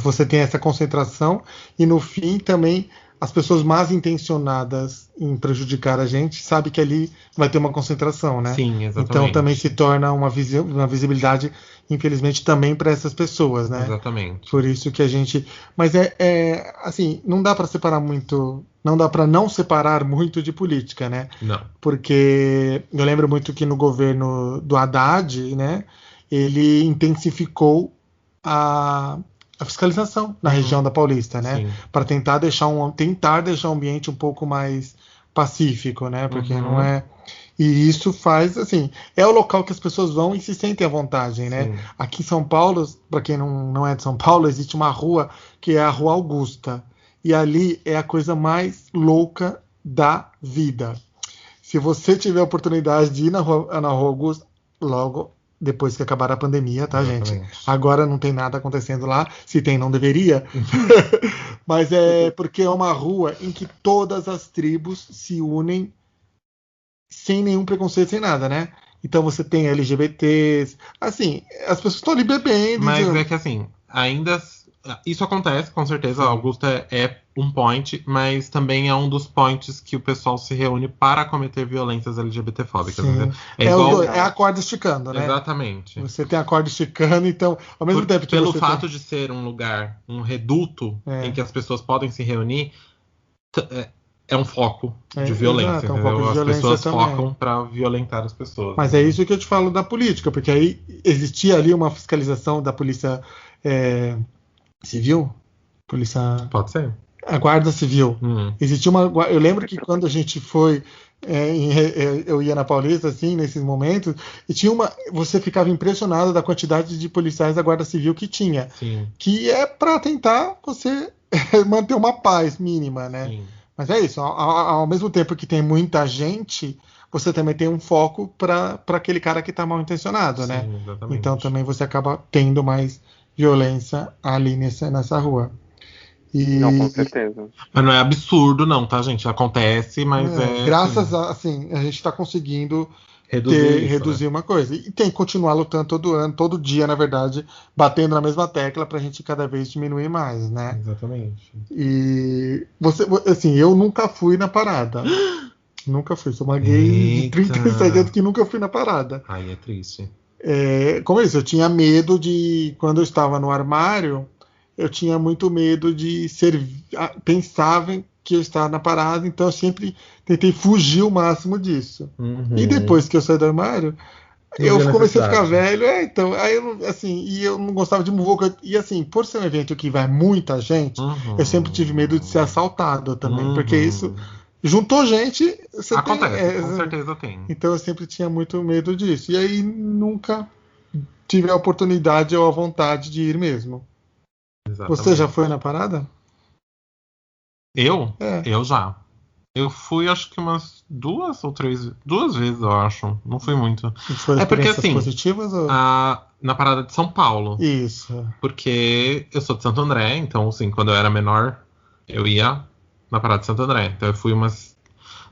S3: você tem essa concentração e no fim também as pessoas mais intencionadas em prejudicar a gente sabe que ali vai ter uma concentração, né?
S2: Sim, exatamente.
S3: Então também se torna uma visibilidade, infelizmente, também para essas pessoas, né?
S2: Exatamente.
S3: Por isso que a gente. Mas assim, não dá para separar muito. Não dá para não separar muito de política, né?
S2: Não.
S3: Porque eu lembro muito que no governo do Haddad, né? Ele intensificou a fiscalização na região da Paulista, né? Para tentar deixar o ambiente um pouco mais pacífico, né? Porque não é. E isso faz, assim, é o local que as pessoas vão e se sentem à vontade, né?
S2: Sim.
S3: Aqui em São Paulo, para quem não é de São Paulo, existe uma rua que é a Rua Augusta. E ali é a coisa mais louca da vida. Se você tiver a oportunidade de ir na Rua Augusta, logo depois que acabar a pandemia, tá, gente? Agora não tem nada acontecendo lá. Se tem, não deveria. Mas é porque é uma rua em que todas as tribos se unem sem nenhum preconceito, sem nada, né? Então você tem LGBTs, assim, as pessoas estão ali bebendo.
S2: Mas é que assim, ainda isso acontece, com certeza. Augusta é um point, mas também é um dos points que o pessoal se reúne para cometer violências LGBTfóbicas.
S3: É a corda esticando, né?
S2: Exatamente.
S3: Você tem a corda esticando, então, ao mesmo tempo que
S2: pelo fato de ser um lugar, um reduto em que as pessoas podem se reunir, é um foco de violência.
S3: Exato, foco de
S2: as
S3: violência
S2: pessoas
S3: também.
S2: focam para violentar as pessoas.
S3: Mas é isso que eu te falo da política, porque aí existia ali uma fiscalização da polícia civil? Polícia.
S2: Pode ser.
S3: A Guarda Civil. Existia uma. Eu lembro que quando a gente foi. Eu ia na Paulista, assim, nesses momentos, e tinha uma. Você ficava impressionado da quantidade de policiais da Guarda Civil que tinha.
S2: Sim.
S3: Que é para tentar você manter uma paz mínima, né?
S2: Sim.
S3: Mas é isso. Ao mesmo tempo que tem muita gente, você também tem um foco para aquele cara que está mal intencionado, né?
S2: Exatamente.
S3: Então também você acaba tendo mais violência ali nessa rua.
S4: Não, com certeza.
S2: Mas não é absurdo, não, tá, gente? Acontece, mas
S3: graças a gente está conseguindo reduzir uma coisa. E tem que continuar lutando todo ano, todo dia, na verdade, batendo na mesma tecla para a gente cada vez diminuir mais, né?
S2: Exatamente.
S3: E assim, eu nunca fui na parada. Nunca fui. Sou uma gay de 36 anos que nunca fui na parada.
S2: Ai, é triste.
S3: Como é isso? Eu tinha medo de, quando eu estava no armário, eu tinha muito medo de pensava que eu estava na parada, então eu sempre tentei fugir o máximo disso. E depois que eu saí do armário, eu comecei a ficar velho, então, aí eu não gostava de muvuca, e assim, por ser um evento que vai muita gente, eu sempre tive medo de ser assaltado também, porque isso juntou gente,
S2: acontece, com certeza tem.
S3: Então eu sempre tinha muito medo disso, e aí nunca tive a oportunidade ou a vontade de ir mesmo.
S2: Exatamente.
S3: Você já foi na parada?
S2: Eu? Eu já. Eu fui, acho que umas 2 ou 3 vezes, eu acho. Não fui muito.
S3: Foi
S2: porque assim,
S3: positivas ou...
S2: na parada de São Paulo.
S3: Isso.
S2: Porque eu sou de Santo André, então assim, quando eu era menor, eu ia na parada de Santo André. Então eu fui umas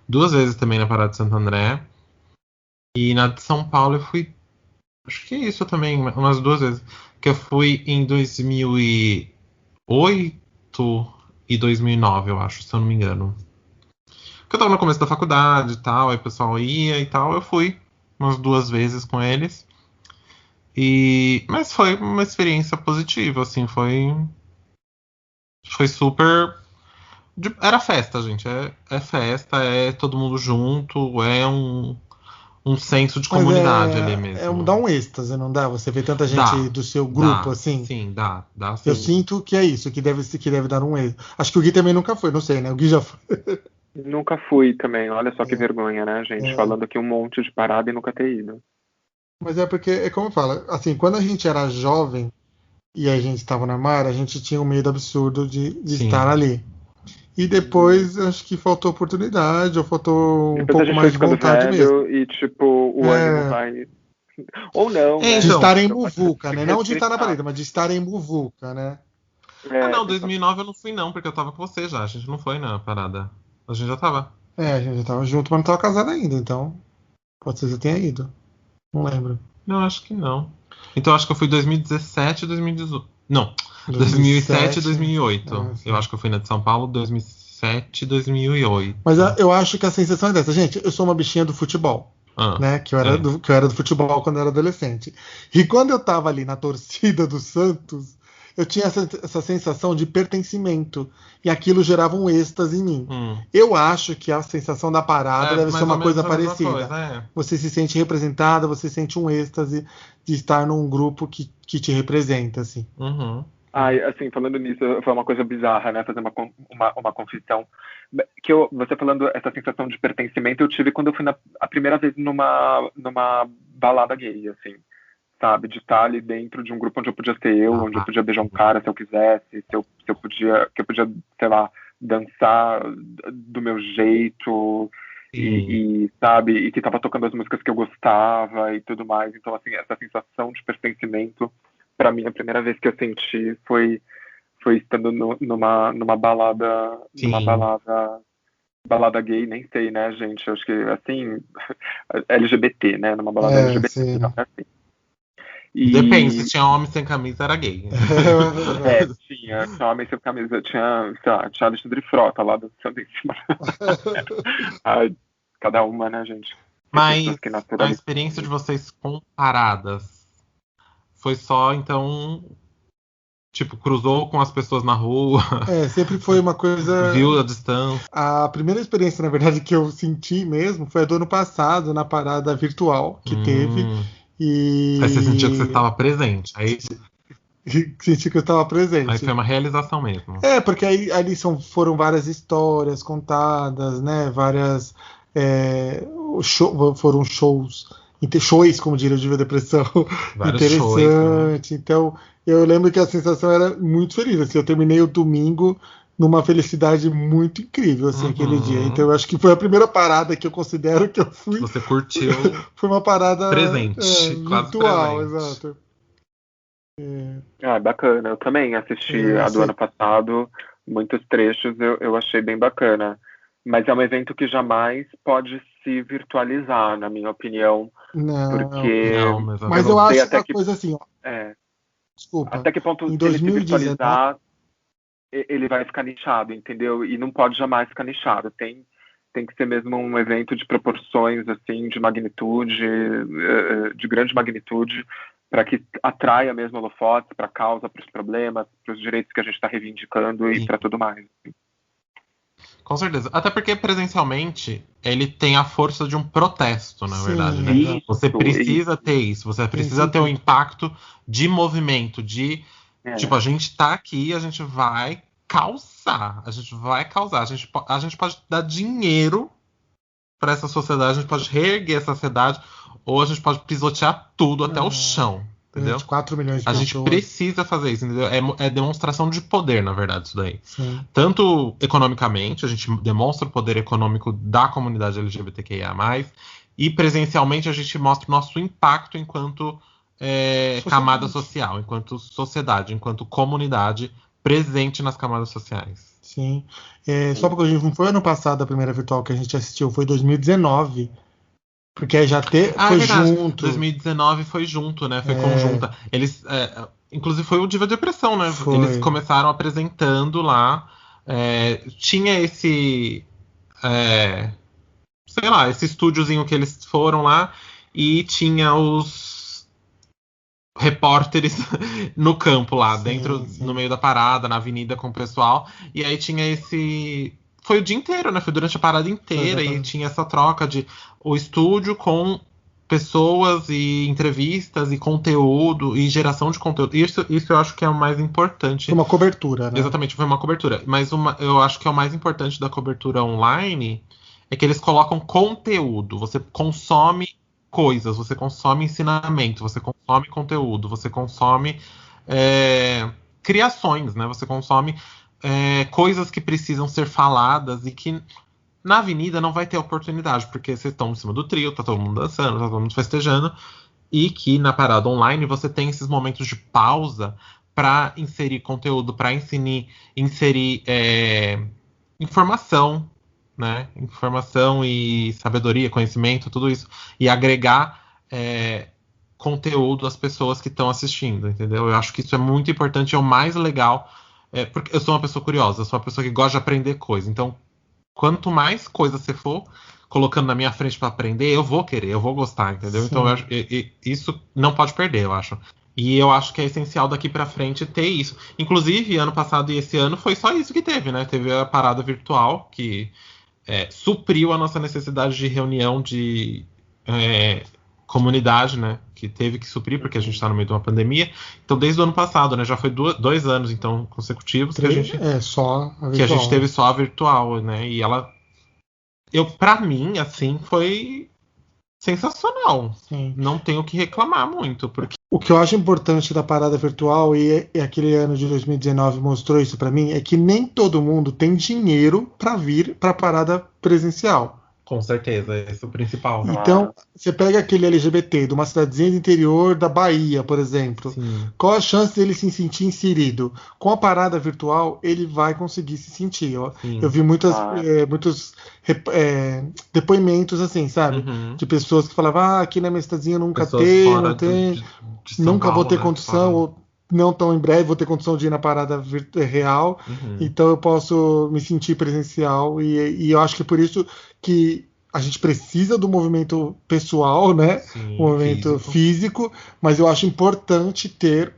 S2: 2 vezes também na parada de Santo André. E na de São Paulo eu fui, acho que isso também, umas 2 vezes. Que eu fui em 2008 e 2009, eu acho, se eu não me engano. Porque eu tava no começo da faculdade e tal, aí o pessoal ia e tal, eu fui umas 2 vezes com eles. Mas foi uma experiência positiva, assim, foi super... Era festa, gente, é festa, é todo mundo junto, é um senso de comunidade ali mesmo.
S3: Dá um êxtase, não dá? Você vê tanta gente do seu grupo, assim.
S2: Sim, dá sim.
S3: Eu sinto que é isso, que deve dar um êxtase. Acho que o Gui também nunca foi, não sei, né? O Gui já foi.
S4: Nunca fui também, olha só que vergonha, né, gente? Falando aqui um monte de parada e nunca ter ido.
S3: Mas é porque, como eu falo, assim, quando a gente era jovem, e a gente estava na mar, a gente tinha um medo absurdo de
S2: Sim.
S3: estar ali. E depois acho que faltou oportunidade, ou faltou um
S4: Depois a
S3: pouco
S4: gente
S3: mais
S4: vai
S3: de
S4: ficando
S3: vontade mesmo.
S4: velho e, tipo, o ânimo vai. Ou não,
S2: É,
S4: né?
S3: De
S2: então.
S3: estar em
S4: Não pode
S3: muvuca,
S4: ser
S3: né? Não de estar na
S4: restricado.
S3: parede, mas de estar em muvuca, né?
S2: Ah, não,
S4: Exato.
S2: 2009 eu não fui não, porque eu tava com você já. A gente não foi na parada. A gente já tava.
S3: É, a gente já tava junto, mas não tava casado ainda, então pode ser que você tenha ido. Não lembro.
S2: Não, acho que não. Então acho que eu fui 2017 e 2018. Não, 2007 e
S3: 2007.
S2: 2008.
S3: Ah, sim.
S2: Eu acho que eu fui na de São Paulo 2007 e 2008.
S3: Mas eu acho que a sensação é dessa. Gente, eu sou uma bichinha do futebol.
S2: Ah,
S3: Né, que eu era do futebol quando eu era adolescente. E quando eu tava ali na torcida do Santos, eu tinha essa sensação de pertencimento. E aquilo gerava um êxtase em mim. Eu acho que a sensação da parada deve ser
S2: mais ou
S3: uma coisa
S2: menos a mesma
S3: parecida.
S2: coisa,
S3: Você se sente representada, você sente um êxtase de estar num grupo que te representa, assim.
S2: Uhum.
S4: Ai, assim, falando nisso, foi uma coisa bizarra, né? Fazer uma confissão. Você falando essa sensação de pertencimento, eu tive quando eu fui a primeira vez numa balada gay, assim, sabe? De estar ali dentro de um grupo onde eu podia ser eu, onde eu podia beijar um cara se eu quisesse, que eu podia, sei lá, dançar do meu jeito sabe? E que tava tocando as músicas que eu gostava e tudo mais. Então, assim, essa sensação de pertencimento, para mim, a primeira vez que eu senti foi estando numa balada, balada gay, nem sei, né, gente? Eu acho que, assim, LGBT, né? Numa balada LGBT.
S3: Sim.
S4: Então, assim.
S2: Depende, se tinha homem sem camisa, era gay.
S4: Tinha homem sem camisa, tinha, sei lá, tinha Alexandre Frota lá dançando em cima. Ai, cada uma, né, gente?
S2: Mas
S4: que
S2: a experiência de vocês comparadas foi só, então, tipo, cruzou com as pessoas na rua,
S3: Sempre foi uma coisa.
S2: viu a distância.
S3: A primeira experiência, na verdade, que eu senti mesmo foi a do ano passado, na parada virtual que teve. E
S2: Aí você sentiu que você estava presente. Aí
S3: senti que eu estava presente.
S2: Aí foi uma realização mesmo.
S3: Porque aí ali foram várias histórias contadas, né? Várias. Foram shows, como diria o Diva Depressão,
S2: Vários
S3: interessante.
S2: Shows, né?
S3: Então, eu lembro que a sensação era muito feliz. Assim, eu terminei o domingo numa felicidade muito incrível, assim, aquele dia. Então, eu acho que foi a primeira parada que eu considero que eu fui.
S2: Você curtiu.
S3: Foi uma parada
S2: presente,
S3: virtual,
S2: presente.
S3: exato.
S4: Bacana. Eu também assisti a do ano passado, muitos trechos eu achei bem bacana. Mas é um evento que jamais pode se virtualizar, na minha opinião.
S3: Não,
S4: porque
S3: mas eu acho que a coisa assim, ó. Desculpa.
S4: Até que ponto,
S3: em
S4: se
S3: 2019...
S4: ele se virtualizar, ele vai ficar nichado, entendeu? E não pode jamais ficar nichado. Tem que ser mesmo um evento de proporções, assim, de magnitude, de grande magnitude, para que atraia mesmo holofotes para a causa, para os problemas, para os direitos que a gente está reivindicando e para tudo mais.
S2: Com certeza. Até porque presencialmente ele tem a força de um protesto, na verdade, né?
S4: Isso,
S2: você precisa ter isso, você precisa ter um impacto de movimento, tipo, a gente tá aqui, a gente vai causar, a gente pode dar dinheiro para essa sociedade, a gente pode reerguer essa sociedade, ou a gente pode pisotear tudo até o chão. Entendeu?
S3: 24 milhões de
S2: a
S3: pessoas.
S2: gente precisa fazer isso, entendeu? É demonstração de poder, na verdade, isso daí.
S3: Sim.
S2: Tanto economicamente, a gente demonstra o poder econômico da comunidade LGBTQIA+, e presencialmente a gente mostra o nosso impacto enquanto camada social, enquanto sociedade, enquanto comunidade presente nas camadas sociais.
S3: Sim. Só porque a gente não foi ano passado a primeira virtual que a gente assistiu, foi 2019. Porque aí já foi junto.
S2: 2019 foi junto, né? Foi conjunta. Eles, inclusive foi o Diva Depressão, né?
S3: Foi.
S2: Eles começaram apresentando lá. Tinha esse. Sei lá, esse estúdiozinho que eles foram lá. E tinha os repórteres no campo lá, dentro, no meio da parada, na avenida com o pessoal. E aí tinha esse. Foi o dia inteiro, né? Foi durante a parada inteira e tinha essa troca de o estúdio com pessoas e entrevistas e conteúdo e geração de conteúdo. Isso eu acho que é o mais importante.
S3: Foi uma cobertura, né?
S2: Exatamente, foi uma cobertura. Mas eu acho que é o mais importante da cobertura online é que eles colocam conteúdo. Você consome coisas, você consome ensinamento, você consome conteúdo, você consome criações, né? Você consome coisas que precisam ser faladas e que na avenida não vai ter oportunidade, porque vocês estão em cima do trio, tá todo mundo dançando, tá todo mundo festejando, e que na parada online você tem esses momentos de pausa para inserir conteúdo, para inserir informação, né? Informação e sabedoria, conhecimento, tudo isso, e agregar conteúdo às pessoas que estão assistindo, entendeu? Eu acho que isso é muito importante, é o mais legal, porque eu sou uma pessoa curiosa, eu sou uma pessoa que gosta de aprender coisas, então quanto mais coisa você for colocando na minha frente para aprender, eu vou querer, eu vou gostar, entendeu?
S3: Sim.
S2: Então isso não pode perder, eu acho. E eu acho que é essencial daqui para frente ter isso. Inclusive, ano passado e esse ano foi só isso que teve, né? Teve a parada virtual que supriu a nossa necessidade de reunião de comunidade, né? Que teve que suprir, porque a gente está no meio de uma pandemia. Então, desde o ano passado, né? Já foi 2 anos, então, consecutivos que a gente teve só a virtual, né? E ela... Pra mim, assim, foi sensacional.
S3: Sim.
S2: Não tenho o que reclamar muito, porque...
S3: O que eu acho importante da parada virtual, e aquele ano de 2019 mostrou isso pra mim, é que nem todo mundo tem dinheiro pra vir pra parada presencial.
S2: Com certeza, esse é o principal.
S3: Então, você pega aquele LGBT de uma cidadezinha do interior da Bahia, por exemplo.
S2: Sim.
S3: Qual a chance dele se sentir inserido? Com a parada virtual, ele vai conseguir se sentir. Eu vi muitos depoimentos assim, sabe?
S2: Uhum.
S3: De pessoas que falavam, aqui na minha cidadezinha nunca
S2: Pessoas
S3: tem,
S2: fora
S3: não tem,
S2: de São
S3: nunca
S2: Paulo,
S3: vou ter
S2: né?
S3: condição, ou não tão em breve vou ter condição de ir na parada real.
S2: Uhum.
S3: Então eu posso me sentir presencial e eu acho que por isso que a gente precisa do movimento pessoal, né?
S2: Sim,
S3: O movimento físico, mas eu acho importante ter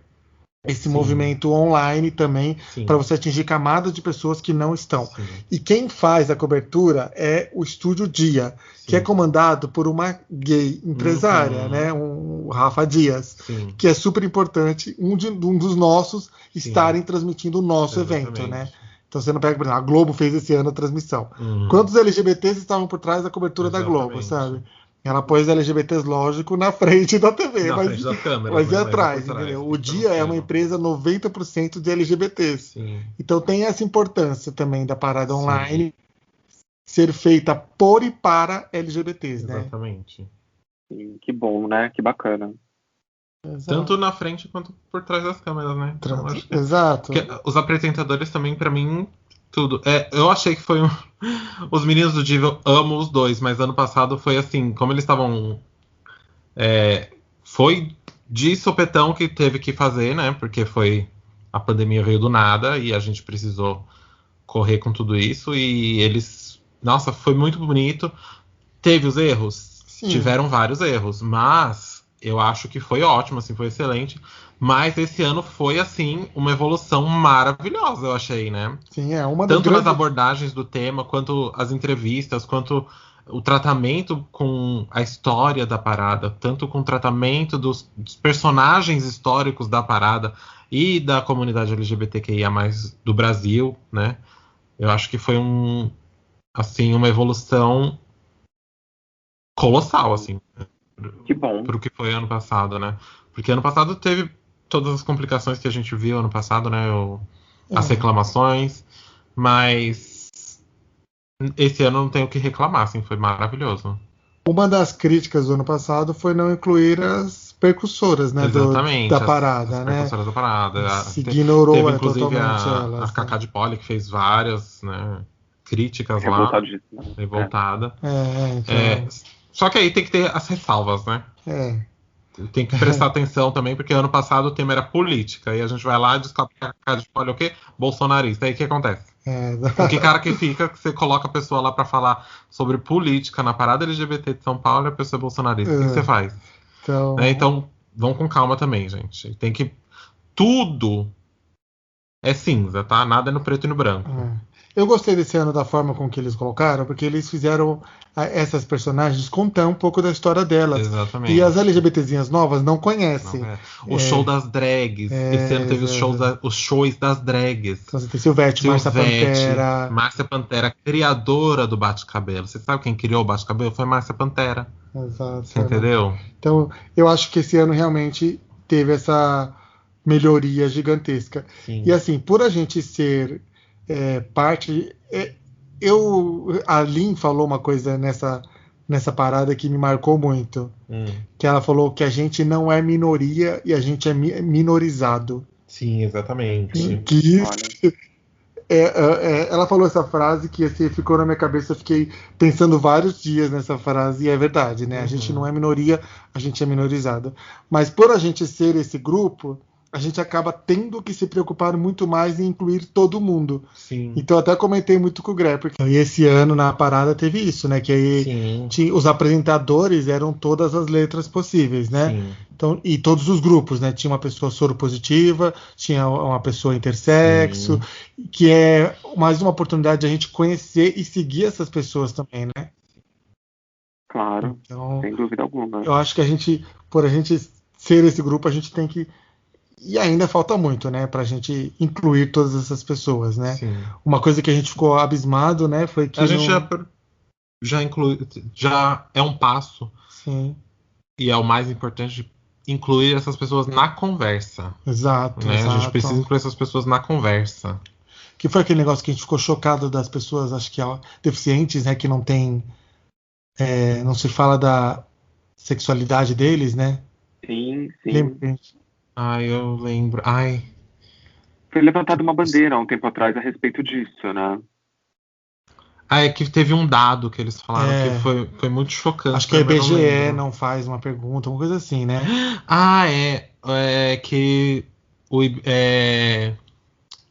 S3: esse movimento online também, para você atingir camadas de pessoas que não estão.
S2: Sim.
S3: E quem faz a cobertura é o Estúdio Dia, que é comandado por uma gay empresária, né? O Rafa Dias, que é super importante, um dos nossos estarem transmitindo o nosso evento, né? Então você não pega, por exemplo, a Globo fez esse ano a transmissão. Quantos LGBTs estavam por trás da cobertura da Globo, sabe? Ela pôs LGBTs, lógico, na frente da TV,
S2: frente das câmeras,
S3: mas
S2: né?
S3: atrás, entendeu? O Dia é uma empresa 90% de LGBTs.
S2: Sim.
S3: Então tem essa importância também da parada online ser feita por e para LGBTs, né?
S2: Exatamente.
S4: Sim, que bom, né? Que bacana.
S3: Exato.
S2: Tanto na frente quanto por trás das câmeras, né? Então, acho que...
S3: Exato.
S2: Porque os apresentadores também, pra mim, tudo. Eu achei que foi os meninos do Diva, eu amo os dois, mas ano passado foi assim, como eles estavam... foi de sopetão que teve que fazer, né? Porque a pandemia veio do nada e a gente precisou correr com tudo isso. E eles... Nossa, foi muito bonito. Teve os erros?
S3: Sim.
S2: Tiveram vários erros, mas eu acho que foi ótimo, assim, foi excelente. Mas esse ano foi, assim, uma evolução maravilhosa, eu achei, né?
S3: Sim, uma das
S2: Tanto nas abordagens do tema, quanto as entrevistas, quanto o tratamento com a história da parada, tanto com o tratamento dos personagens históricos da parada e da comunidade LGBTQIA+, do Brasil, né? Eu acho que foi uma evolução colossal, assim.
S4: Que bom.
S2: Pro que foi ano passado, né? Porque ano passado teve todas as complicações que a gente viu ano passado, né? As reclamações, mas esse ano não tenho o que reclamar, assim, foi maravilhoso.
S3: Uma das críticas do ano passado foi não incluir as percussoras, né?
S2: Exatamente,
S3: da parada,
S2: as
S3: né?
S2: percussoras da parada.
S3: Se ignorou
S2: teve, inclusive,
S3: totalmente elas.
S2: A Cacá de Poli, que fez várias, né, críticas revoltada.
S3: Então...
S2: Só que aí tem que ter as ressalvas, né? Tem que prestar atenção também, porque ano passado o tema era política. E a gente vai lá e descobre que a Cacá de Poli é o quê? Bolsonarista. Aí o que acontece? Que cara que fica, que você coloca a pessoa lá pra falar sobre política na parada LGBT de São Paulo e a pessoa é bolsonarista. O que você faz? Então, vão com calma também, gente. Tem que... Tudo é cinza, tá? Nada é no preto e no branco.
S3: Eu gostei desse ano da forma com que eles colocaram, porque eles fizeram essas personagens contar um pouco da história delas.
S2: Exatamente.
S3: E as LGBTzinhas novas não conhecem.
S2: O show das drags. Esse ano teve os shows das drags.
S3: Então você tem Silvete,
S2: Márcia Pantera, criadora do Bate-Cabelo. Você sabe quem criou o Bate-Cabelo? Foi Márcia Pantera.
S3: Exato.
S2: Você entendeu?
S3: Então, eu acho que esse ano realmente teve essa melhoria gigantesca.
S2: Sim.
S3: E assim, por a gente ser parte... a Lin falou uma coisa nessa parada que me marcou muito. Que ela falou que a gente não é minoria e a gente é minorizado.
S2: Sim, exatamente.
S3: Que
S4: Olha,
S3: ela falou essa frase que assim, ficou na minha cabeça, eu fiquei pensando vários dias nessa frase, e é verdade, né? A gente não é minoria, a gente é minorizado. Mas por a gente ser esse grupo, a gente acaba tendo que se preocupar muito mais em incluir todo mundo.
S2: Sim.
S3: Então eu até comentei muito com o Greg, porque e esse ano na parada teve isso, né? Que aí os apresentadores eram todas as letras possíveis, né?
S2: Sim.
S3: Então, e todos os grupos, né? Tinha uma pessoa soropositiva, tinha uma pessoa intersexo, que é mais uma oportunidade de a gente conhecer e seguir essas pessoas também, né?
S4: claro,
S3: Então,
S4: sem dúvida alguma.
S3: eu acho que por a gente ser esse grupo, a gente tem que. E ainda falta muito, né, pra gente incluir todas essas pessoas, né?
S2: Sim.
S3: Uma coisa que a gente ficou abismado, né, foi que
S2: A gente já inclui, já é um passo.
S3: Sim.
S2: E é o mais importante, incluir essas pessoas na conversa.
S3: Exato,
S2: né?
S3: exato.
S2: A gente precisa incluir essas pessoas na conversa.
S3: Que foi aquele negócio que a gente ficou chocado das pessoas, acho que deficientes, né, que não tem, não se fala da sexualidade deles, né?
S4: Sim,
S3: Lembra,
S4: sim.
S3: gente?
S2: Ai, eu lembro. Ai,
S4: Foi levantada uma bandeira há um tempo atrás a respeito disso, né?
S2: é que teve um dado que eles falaram que foi muito chocante.
S3: Acho que a
S2: mas eu não
S3: IBGE
S2: lembro.
S3: não faz uma pergunta, uma coisa assim, né?
S2: Ah, é que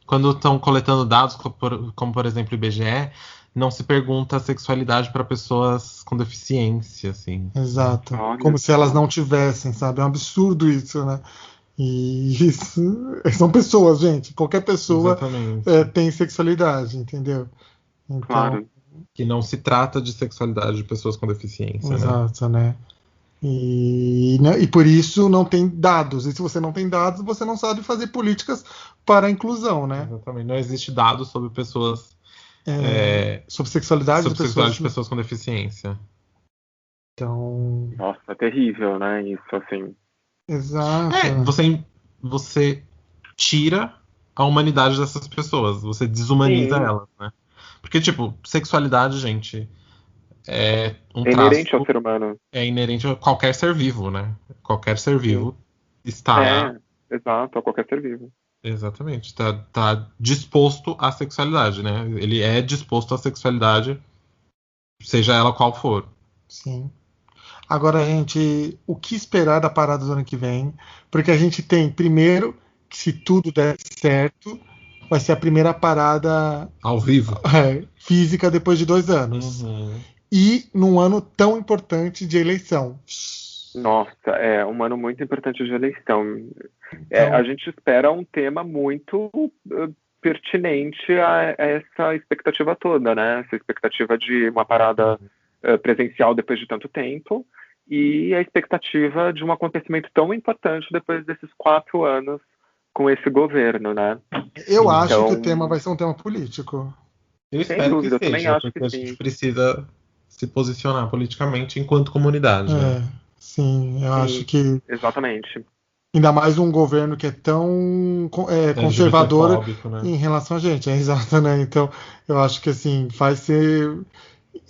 S2: quando estão coletando dados, como por exemplo o IBGE, não se pergunta a sexualidade para pessoas com deficiência, assim.
S3: Exato.
S4: Olha
S3: Como se
S4: só.
S3: elas não tivessem, sabe? É um absurdo isso, né? E isso são pessoas, gente. Qualquer pessoa
S2: Exatamente.
S3: tem sexualidade, entendeu? Então,
S4: Claro.
S2: Que não se trata de sexualidade de pessoas com deficiência, né?
S3: exato, né? E por isso não tem dados. E se você não tem dados, você não sabe fazer políticas para a inclusão, né?
S2: Exatamente. Não existe dados sobre pessoas
S3: Sobre sexualidade
S2: sobre
S3: de
S2: sexualidade de pessoas com deficiência.
S3: Então,
S4: Nossa, é terrível, né? Isso, assim.
S3: exato.
S2: Você tira a humanidade dessas pessoas, você desumaniza
S4: Sim.
S2: elas, né? Porque, tipo, sexualidade, gente, é um
S4: É inerente
S2: traço,
S4: ao ser humano.
S2: é inerente a qualquer ser vivo, né? Qualquer ser vivo está.
S4: Exato, a qualquer ser vivo.
S2: Exatamente, tá disposto à sexualidade, né? Ele é disposto à sexualidade, seja ela qual for.
S3: Sim. Agora, gente, o que esperar da parada do ano que vem? Porque a gente tem, primeiro, que se tudo der certo, vai ser a primeira parada
S2: Ao vivo.
S3: física depois de 2 anos. E num ano tão importante de eleição.
S4: Nossa, é um ano muito importante de eleição.
S3: Então,
S4: A gente espera um tema muito pertinente a essa expectativa toda, né? Essa expectativa de uma parada presencial depois de tanto tempo e a expectativa de um acontecimento tão importante depois desses 4 anos com esse governo, né?
S3: eu acho
S4: Então,
S3: que o tema vai ser um tema político.
S2: Eu
S4: sem
S2: espero
S4: dúvida, eu
S2: que
S4: também
S2: seja,
S4: acho
S2: porque
S4: que
S2: a
S4: sim.
S2: gente precisa se posicionar politicamente enquanto comunidade, né?
S3: Sim, eu acho que
S4: Exatamente.
S3: ainda mais um governo que é tão conservador
S2: LGBTfóbico, né?
S3: em relação a gente, exato, né? Então, eu acho que assim, vai ser.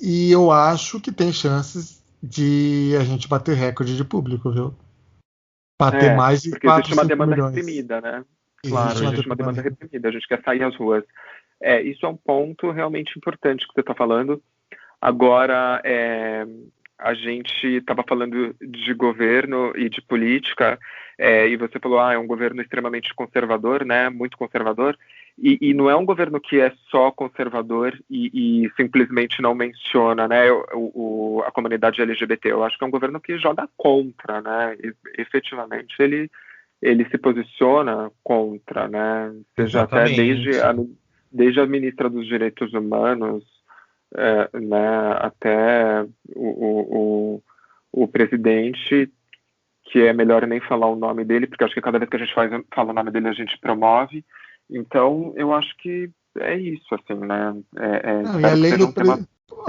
S3: E eu acho que tem chances de a gente bater recorde de público, viu? Bater mais de
S4: Porque
S3: 4,
S4: existe uma
S3: 5
S4: demanda
S3: milhões.
S4: reprimida, né?
S3: Existe
S4: Claro, existe uma demanda
S3: demanda.
S4: reprimida, a gente quer sair às ruas. Isso é um ponto realmente importante que você está falando. Agora, a gente estava falando de governo e de política, e você falou, é um governo extremamente conservador, né? Muito conservador. E não é um governo que é só conservador e simplesmente não menciona, né, a comunidade LGBT. Eu acho que é um governo que joga contra, né? E, efetivamente ele se posiciona contra, né? Seja até desde a ministra dos Direitos Humanos, né, até o presidente, que é melhor nem falar o nome dele, porque acho que cada vez que a gente fala o nome dele a gente promove. Então, eu acho que é isso, assim, né?
S3: E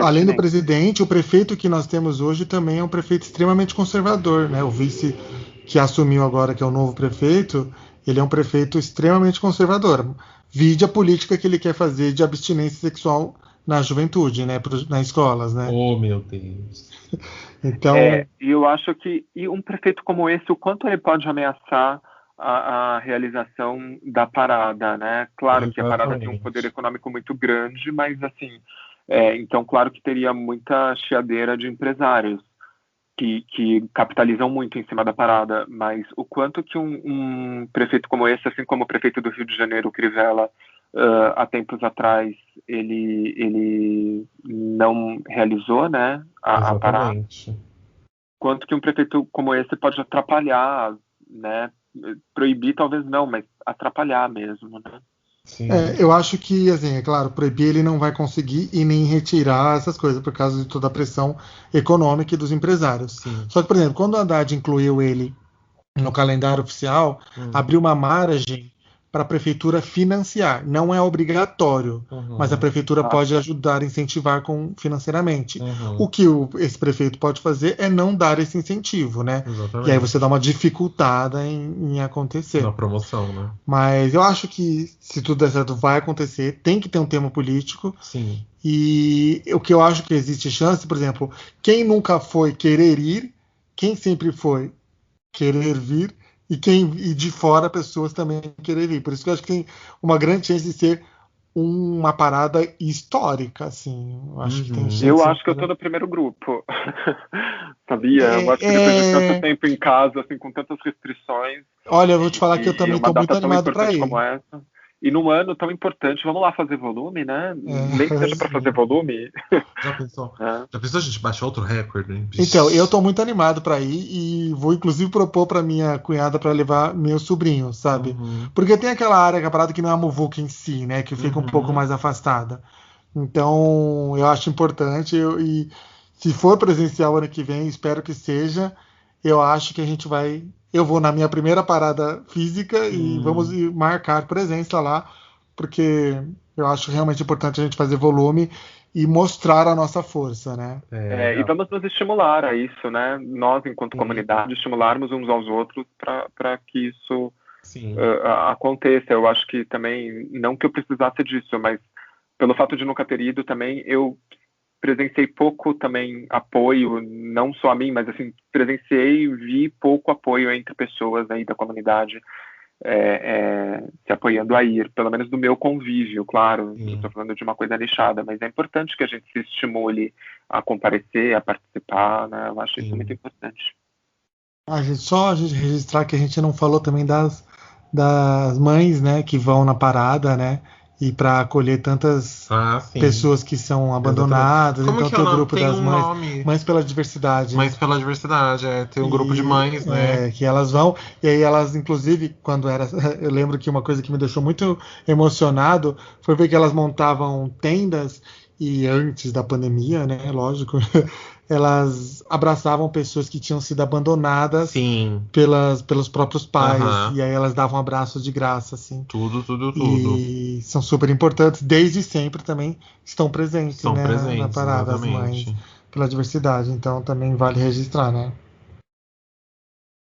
S3: além do presidente, o prefeito que nós temos hoje também é um prefeito extremamente conservador, né? O vice que assumiu agora, que é o novo prefeito, ele é um prefeito extremamente conservador. Vide a política que ele quer fazer de abstinência sexual na juventude, né, nas escolas, né?
S2: Oh, meu Deus.
S3: Então,
S4: E eu acho que um prefeito como esse, o quanto ele pode ameaçar a realização da parada, né? Claro que a parada tem um poder econômico muito grande, mas assim, então claro que teria muita chiadeira de empresários que capitalizam muito em cima da parada, mas o quanto que um prefeito como esse, assim como o prefeito do Rio de Janeiro, Crivella, há tempos atrás, ele não realizou, né, a parada.
S2: Exatamente.
S4: Quanto que um prefeito como esse pode atrapalhar, né? Proibir talvez não, mas atrapalhar mesmo, né?
S2: Sim.
S3: eu acho que, assim, é claro, proibir ele não vai conseguir e nem retirar essas coisas por causa de toda a pressão econômica e dos empresários.
S2: Sim.
S3: Só que, por exemplo, quando o Haddad incluiu ele no calendário oficial, abriu uma margem para a prefeitura financiar. Não é obrigatório, mas a prefeitura pode ajudar a incentivar financeiramente. O que esse prefeito pode fazer é não dar esse incentivo, né?
S2: Exatamente.
S3: E aí você dá uma dificultada em acontecer.
S2: Na promoção, né?
S3: Mas eu acho que, se tudo der certo, vai acontecer. Tem que ter um tema político.
S2: Sim.
S3: E o que eu acho que existe chance, por exemplo, quem nunca foi querer ir, quem sempre foi querer vir, e de fora pessoas também querer vir. Por isso que eu acho que tem uma grande chance de ser uma parada histórica, assim. Eu acho que tem chance.
S4: Eu acho que eu tô no primeiro grupo. Sabia? Eu acho que depois de tanto tempo em casa, assim, com tantas restrições.
S3: Olha, eu vou te falar que eu também tô muito animado para ir.
S4: Como essa. E num ano tão importante, vamos lá fazer volume, né? Nem que seja para fazer volume.
S2: Já pensou? Já pensou a gente baixar outro recorde? Hein?
S3: Então, eu tô muito animado para ir e vou inclusive propor para minha cunhada para levar meu sobrinho, sabe? Porque tem aquela área, que a parada que não é a muvuca em si, né? Que fica um pouco mais afastada. Então, eu acho importante e se for presencial ano que vem, espero que seja, eu acho que a gente vai... Eu vou na minha primeira parada física e vamos marcar presença lá, porque eu acho realmente importante a gente fazer volume e mostrar a nossa força, né?
S4: E vamos nos estimular a isso, né? Nós, enquanto comunidade, estimularmos uns aos outros para que isso aconteça. Eu acho que também, não que eu precisasse disso, mas pelo fato de nunca ter ido também, eu presenciei pouco também apoio, não só a mim, mas assim, presenciei e vi pouco apoio entre pessoas aí da comunidade se apoiando a ir, pelo menos do meu convívio, claro, estou falando de uma coisa nichada, mas é importante que a gente se estimule a comparecer, a participar, né? Eu acho isso muito importante.
S3: A gente registrar que a gente não falou também das mães, né, que vão na parada, né? E para acolher tantas pessoas que são abandonadas.
S2: Como
S3: então
S2: que
S3: tem o grupo
S2: tem
S3: das mães.
S2: Nome?
S3: Mães pela Diversidade.
S2: Mães pela Diversidade, tem um grupo de mães, né?
S3: Que elas vão. E aí elas, inclusive, quando era. Eu lembro que uma coisa que me deixou muito emocionado foi ver que elas montavam tendas e antes da pandemia, né? Lógico. Elas abraçavam pessoas que tinham sido abandonadas pelos próprios pais. E aí elas davam abraços de graça, assim.
S2: Tudo.
S3: E são super importantes, desde sempre também estão presentes, né, na parada, as mães pela diversidade. Então também vale registrar, né?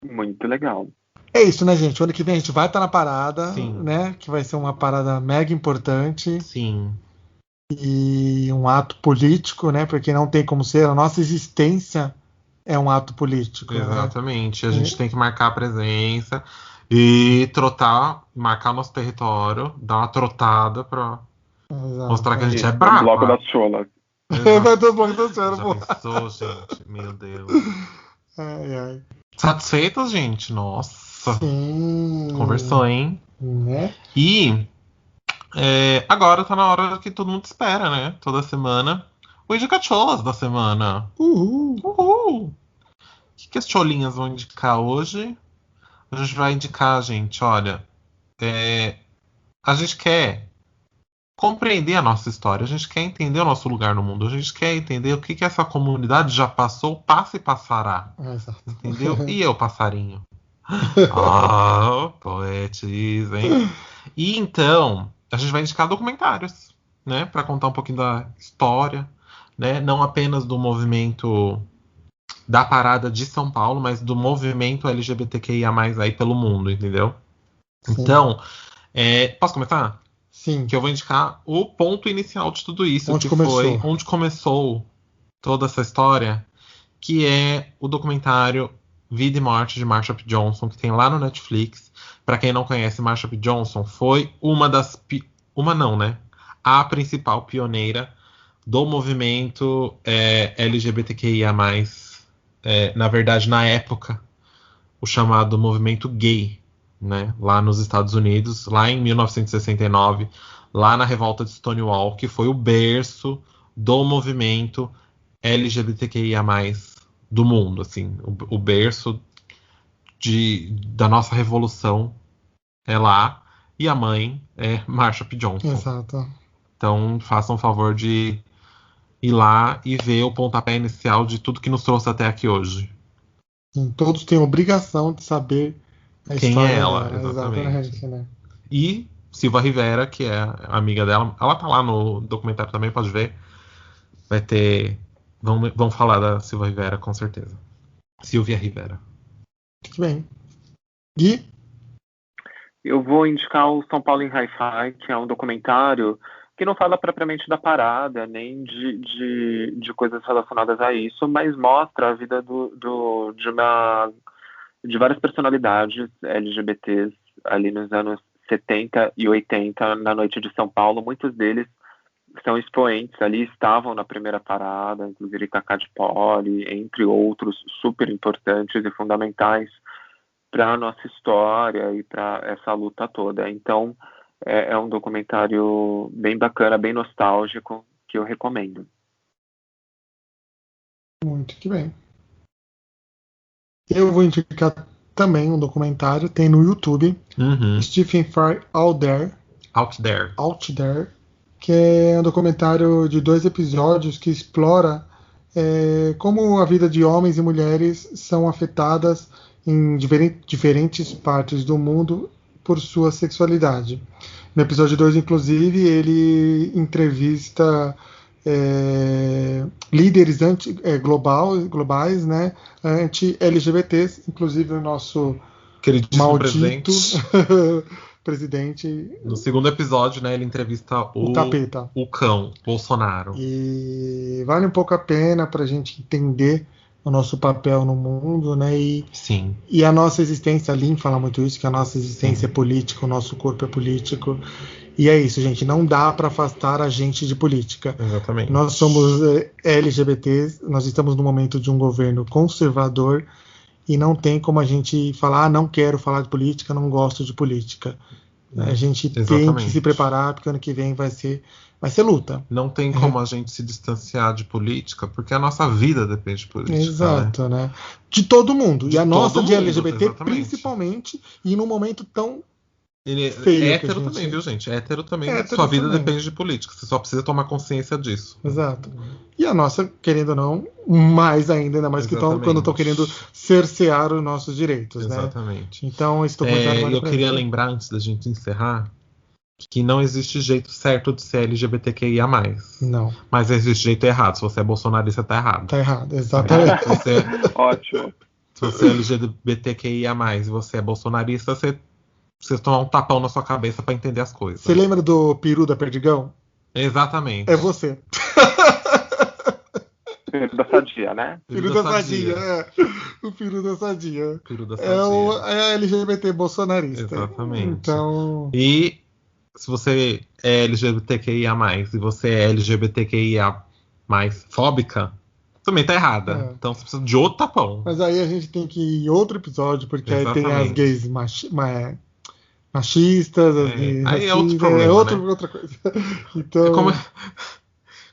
S4: Muito legal.
S3: É isso, né, gente? O ano que vem a gente vai estar na parada, né? Que vai ser uma parada mega importante.
S2: Sim.
S3: E um ato político, né? Porque não tem como ser. A nossa existência é um ato político.
S2: Exatamente.
S3: Né?
S2: A gente tem que marcar a presença e marcar nosso território, dar uma trotada pra mostrar que a gente é brava.
S4: O bloco das cholas.
S3: Vai ter o bloco das cholas, pô.
S2: Já pensou, gente? Meu Deus.
S3: Ai.
S2: Satisfeitas, gente? Nossa.
S3: Sim.
S2: Conversou, hein?
S3: Né?
S2: E agora tá na hora que todo mundo espera, né? Toda semana. O Indicacholas da semana.
S3: Uhul.
S2: O que as cholinhas vão indicar hoje? A gente vai indicar, gente, olha. A gente quer compreender a nossa história. A gente quer entender o nosso lugar no mundo. A gente quer entender o que essa comunidade já passou, passa e passará.
S3: Exato.
S2: Entendeu? E eu, passarinho. Poetes, hein? E então, a gente vai indicar documentários, né? Para contar um pouquinho da história, né? Não apenas do movimento da parada de São Paulo, mas do movimento LGBTQIA+, aí pelo mundo, entendeu?
S3: Sim.
S2: Então, posso começar?
S3: Sim.
S2: Que eu vou indicar o ponto inicial de tudo isso,
S3: Onde
S2: que foi
S3: começou.
S2: onde começou toda essa história, que é o documentário Vida e Morte de Marsha P. Johnson, que tem lá no Netflix. Pra quem não conhece, Marsha P. Johnson foi a principal pioneira do movimento LGBTQIA+, na verdade, na época, o chamado movimento gay, né, lá nos Estados Unidos, lá em 1969, lá na revolta de Stonewall, que foi o berço do movimento LGBTQIA+, do mundo, assim, o berço da nossa revolução é lá, e a mãe é Marsha P. Johnson.
S3: Exato.
S2: Então, façam o favor de ir lá e ver o pontapé inicial de tudo que nos trouxe até aqui hoje.
S3: Sim, todos têm obrigação de saber a
S2: Quem
S3: história
S2: é ela,
S3: dela. Exatamente, né?
S2: E Silva Rivera, que é amiga dela, ela tá lá no documentário também, pode ver. Vai ter. Vão falar da Silva Rivera, com certeza. Silvia Rivera.
S3: Muito bem. Gui?
S4: Eu vou indicar o São Paulo em Hi-Fi, que é um documentário que não fala propriamente da parada, nem de coisas relacionadas a isso, mas mostra a vida de várias personalidades LGBTs ali nos anos 70 e 80, na noite de São Paulo. Muitos deles são expoentes ali, estavam na primeira parada, inclusive Cacá de Poli, entre outros super importantes e fundamentais para a nossa história e para essa luta toda. Então, é um documentário bem bacana, bem nostálgico, que eu recomendo.
S3: Muito que bem. Eu vou indicar também um documentário, tem no YouTube, Stephen Fry Out There, que é um documentário de 2 episódios que explora como a vida de homens e mulheres são afetadas em diferentes partes do mundo por sua sexualidade. No episódio 2, inclusive, ele entrevista líderes globais, né, anti-LGBTs, inclusive o nosso
S2: queridíssimo
S3: maldito presidente.
S2: No segundo episódio, né, ele entrevista
S3: o Tapeta,
S2: o cão, Bolsonaro.
S3: E vale um pouco a pena para a gente entender o nosso papel no mundo, né?
S2: Sim.
S3: E a nossa existência, a Lin fala muito isso, que a nossa existência é política, o nosso corpo é político. E é isso, gente, não dá para afastar a gente de política.
S2: Exatamente.
S3: Nós somos LGBTs, nós estamos no momento de um governo conservador e não tem como a gente falar, não quero falar de política, não gosto de política. A gente tem que se preparar, porque ano que vem vai ser luta.
S2: Não tem como a gente se distanciar de política, porque a nossa vida depende de política.
S3: Exato, né? De todo mundo. E a nossa de LGBT,
S2: exatamente.
S3: Principalmente, e num momento tão
S2: feio. Hétero também, viu, gente? Hétero também. Sua vida depende de política. Você só precisa tomar consciência disso.
S3: Exato. E a nossa, querendo ou não, mais ainda mais que quando estão querendo cercear os nossos direitos,
S2: Exatamente.
S3: Né? Então, esse documentário
S2: eu queria lembrar, antes da gente encerrar, que não existe jeito certo de ser LGBTQIA+.
S3: Não.
S2: Mas existe jeito errado. Se você é bolsonarista, tá errado.
S3: Tá errado, exatamente.
S4: Ótimo.
S2: Se você é LGBTQIA+, e você é bolsonarista, você precisa tomar um tapão na sua cabeça pra entender as coisas.
S3: Você lembra do peru da Perdigão?
S2: Exatamente.
S3: É você.
S4: Peru da Sadia, né?
S3: Peru da Sadia, o peru da Sadia. É a LGBT bolsonarista.
S2: Exatamente.
S3: Então...
S2: E se você é LGBTQIA+, e você é LGBTQIA+, fóbica, também tá errada. Então você precisa de outro tapão.
S3: Mas aí a gente tem que ir em outro episódio, porque aí tem as gays machistas, as gays
S2: aí é outro problema, né?
S3: outra coisa. Então...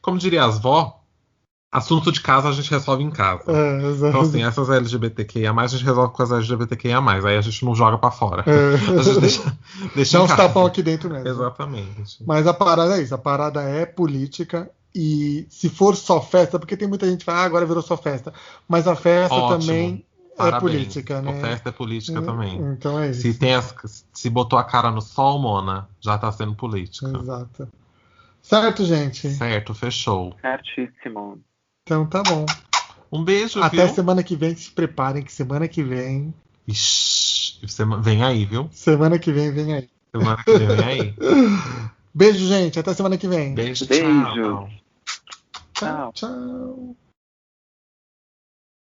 S2: como diria as vó, assunto de casa a gente resolve em casa. Então assim, essas LGBTQIA+, a gente resolve com as LGBTQIA+, aí a gente não joga pra fora. A gente deixa
S3: dá uns tapão aqui dentro mesmo.
S2: Exatamente.
S3: Mas a parada é isso, a parada é política. E se for só festa, porque tem muita gente que fala, agora virou só festa. Mas a festa também é política, né?
S2: A festa é política também.
S3: Então é isso.
S2: Se botou a cara no sol, Mona, já tá sendo política.
S3: Exato. Certo, gente?
S2: Certo, fechou.
S4: Certíssimo.
S3: Então tá bom.
S2: Um beijo,
S3: Até semana que vem, se preparem que semana que vem...
S2: Ixi, Vem aí, viu?
S3: Semana que vem aí.
S2: Semana que vem aí.
S3: Beijo, gente. Até semana que vem.
S2: Beijo,
S4: Beijo.
S2: tchau.
S3: Tchau, tchau.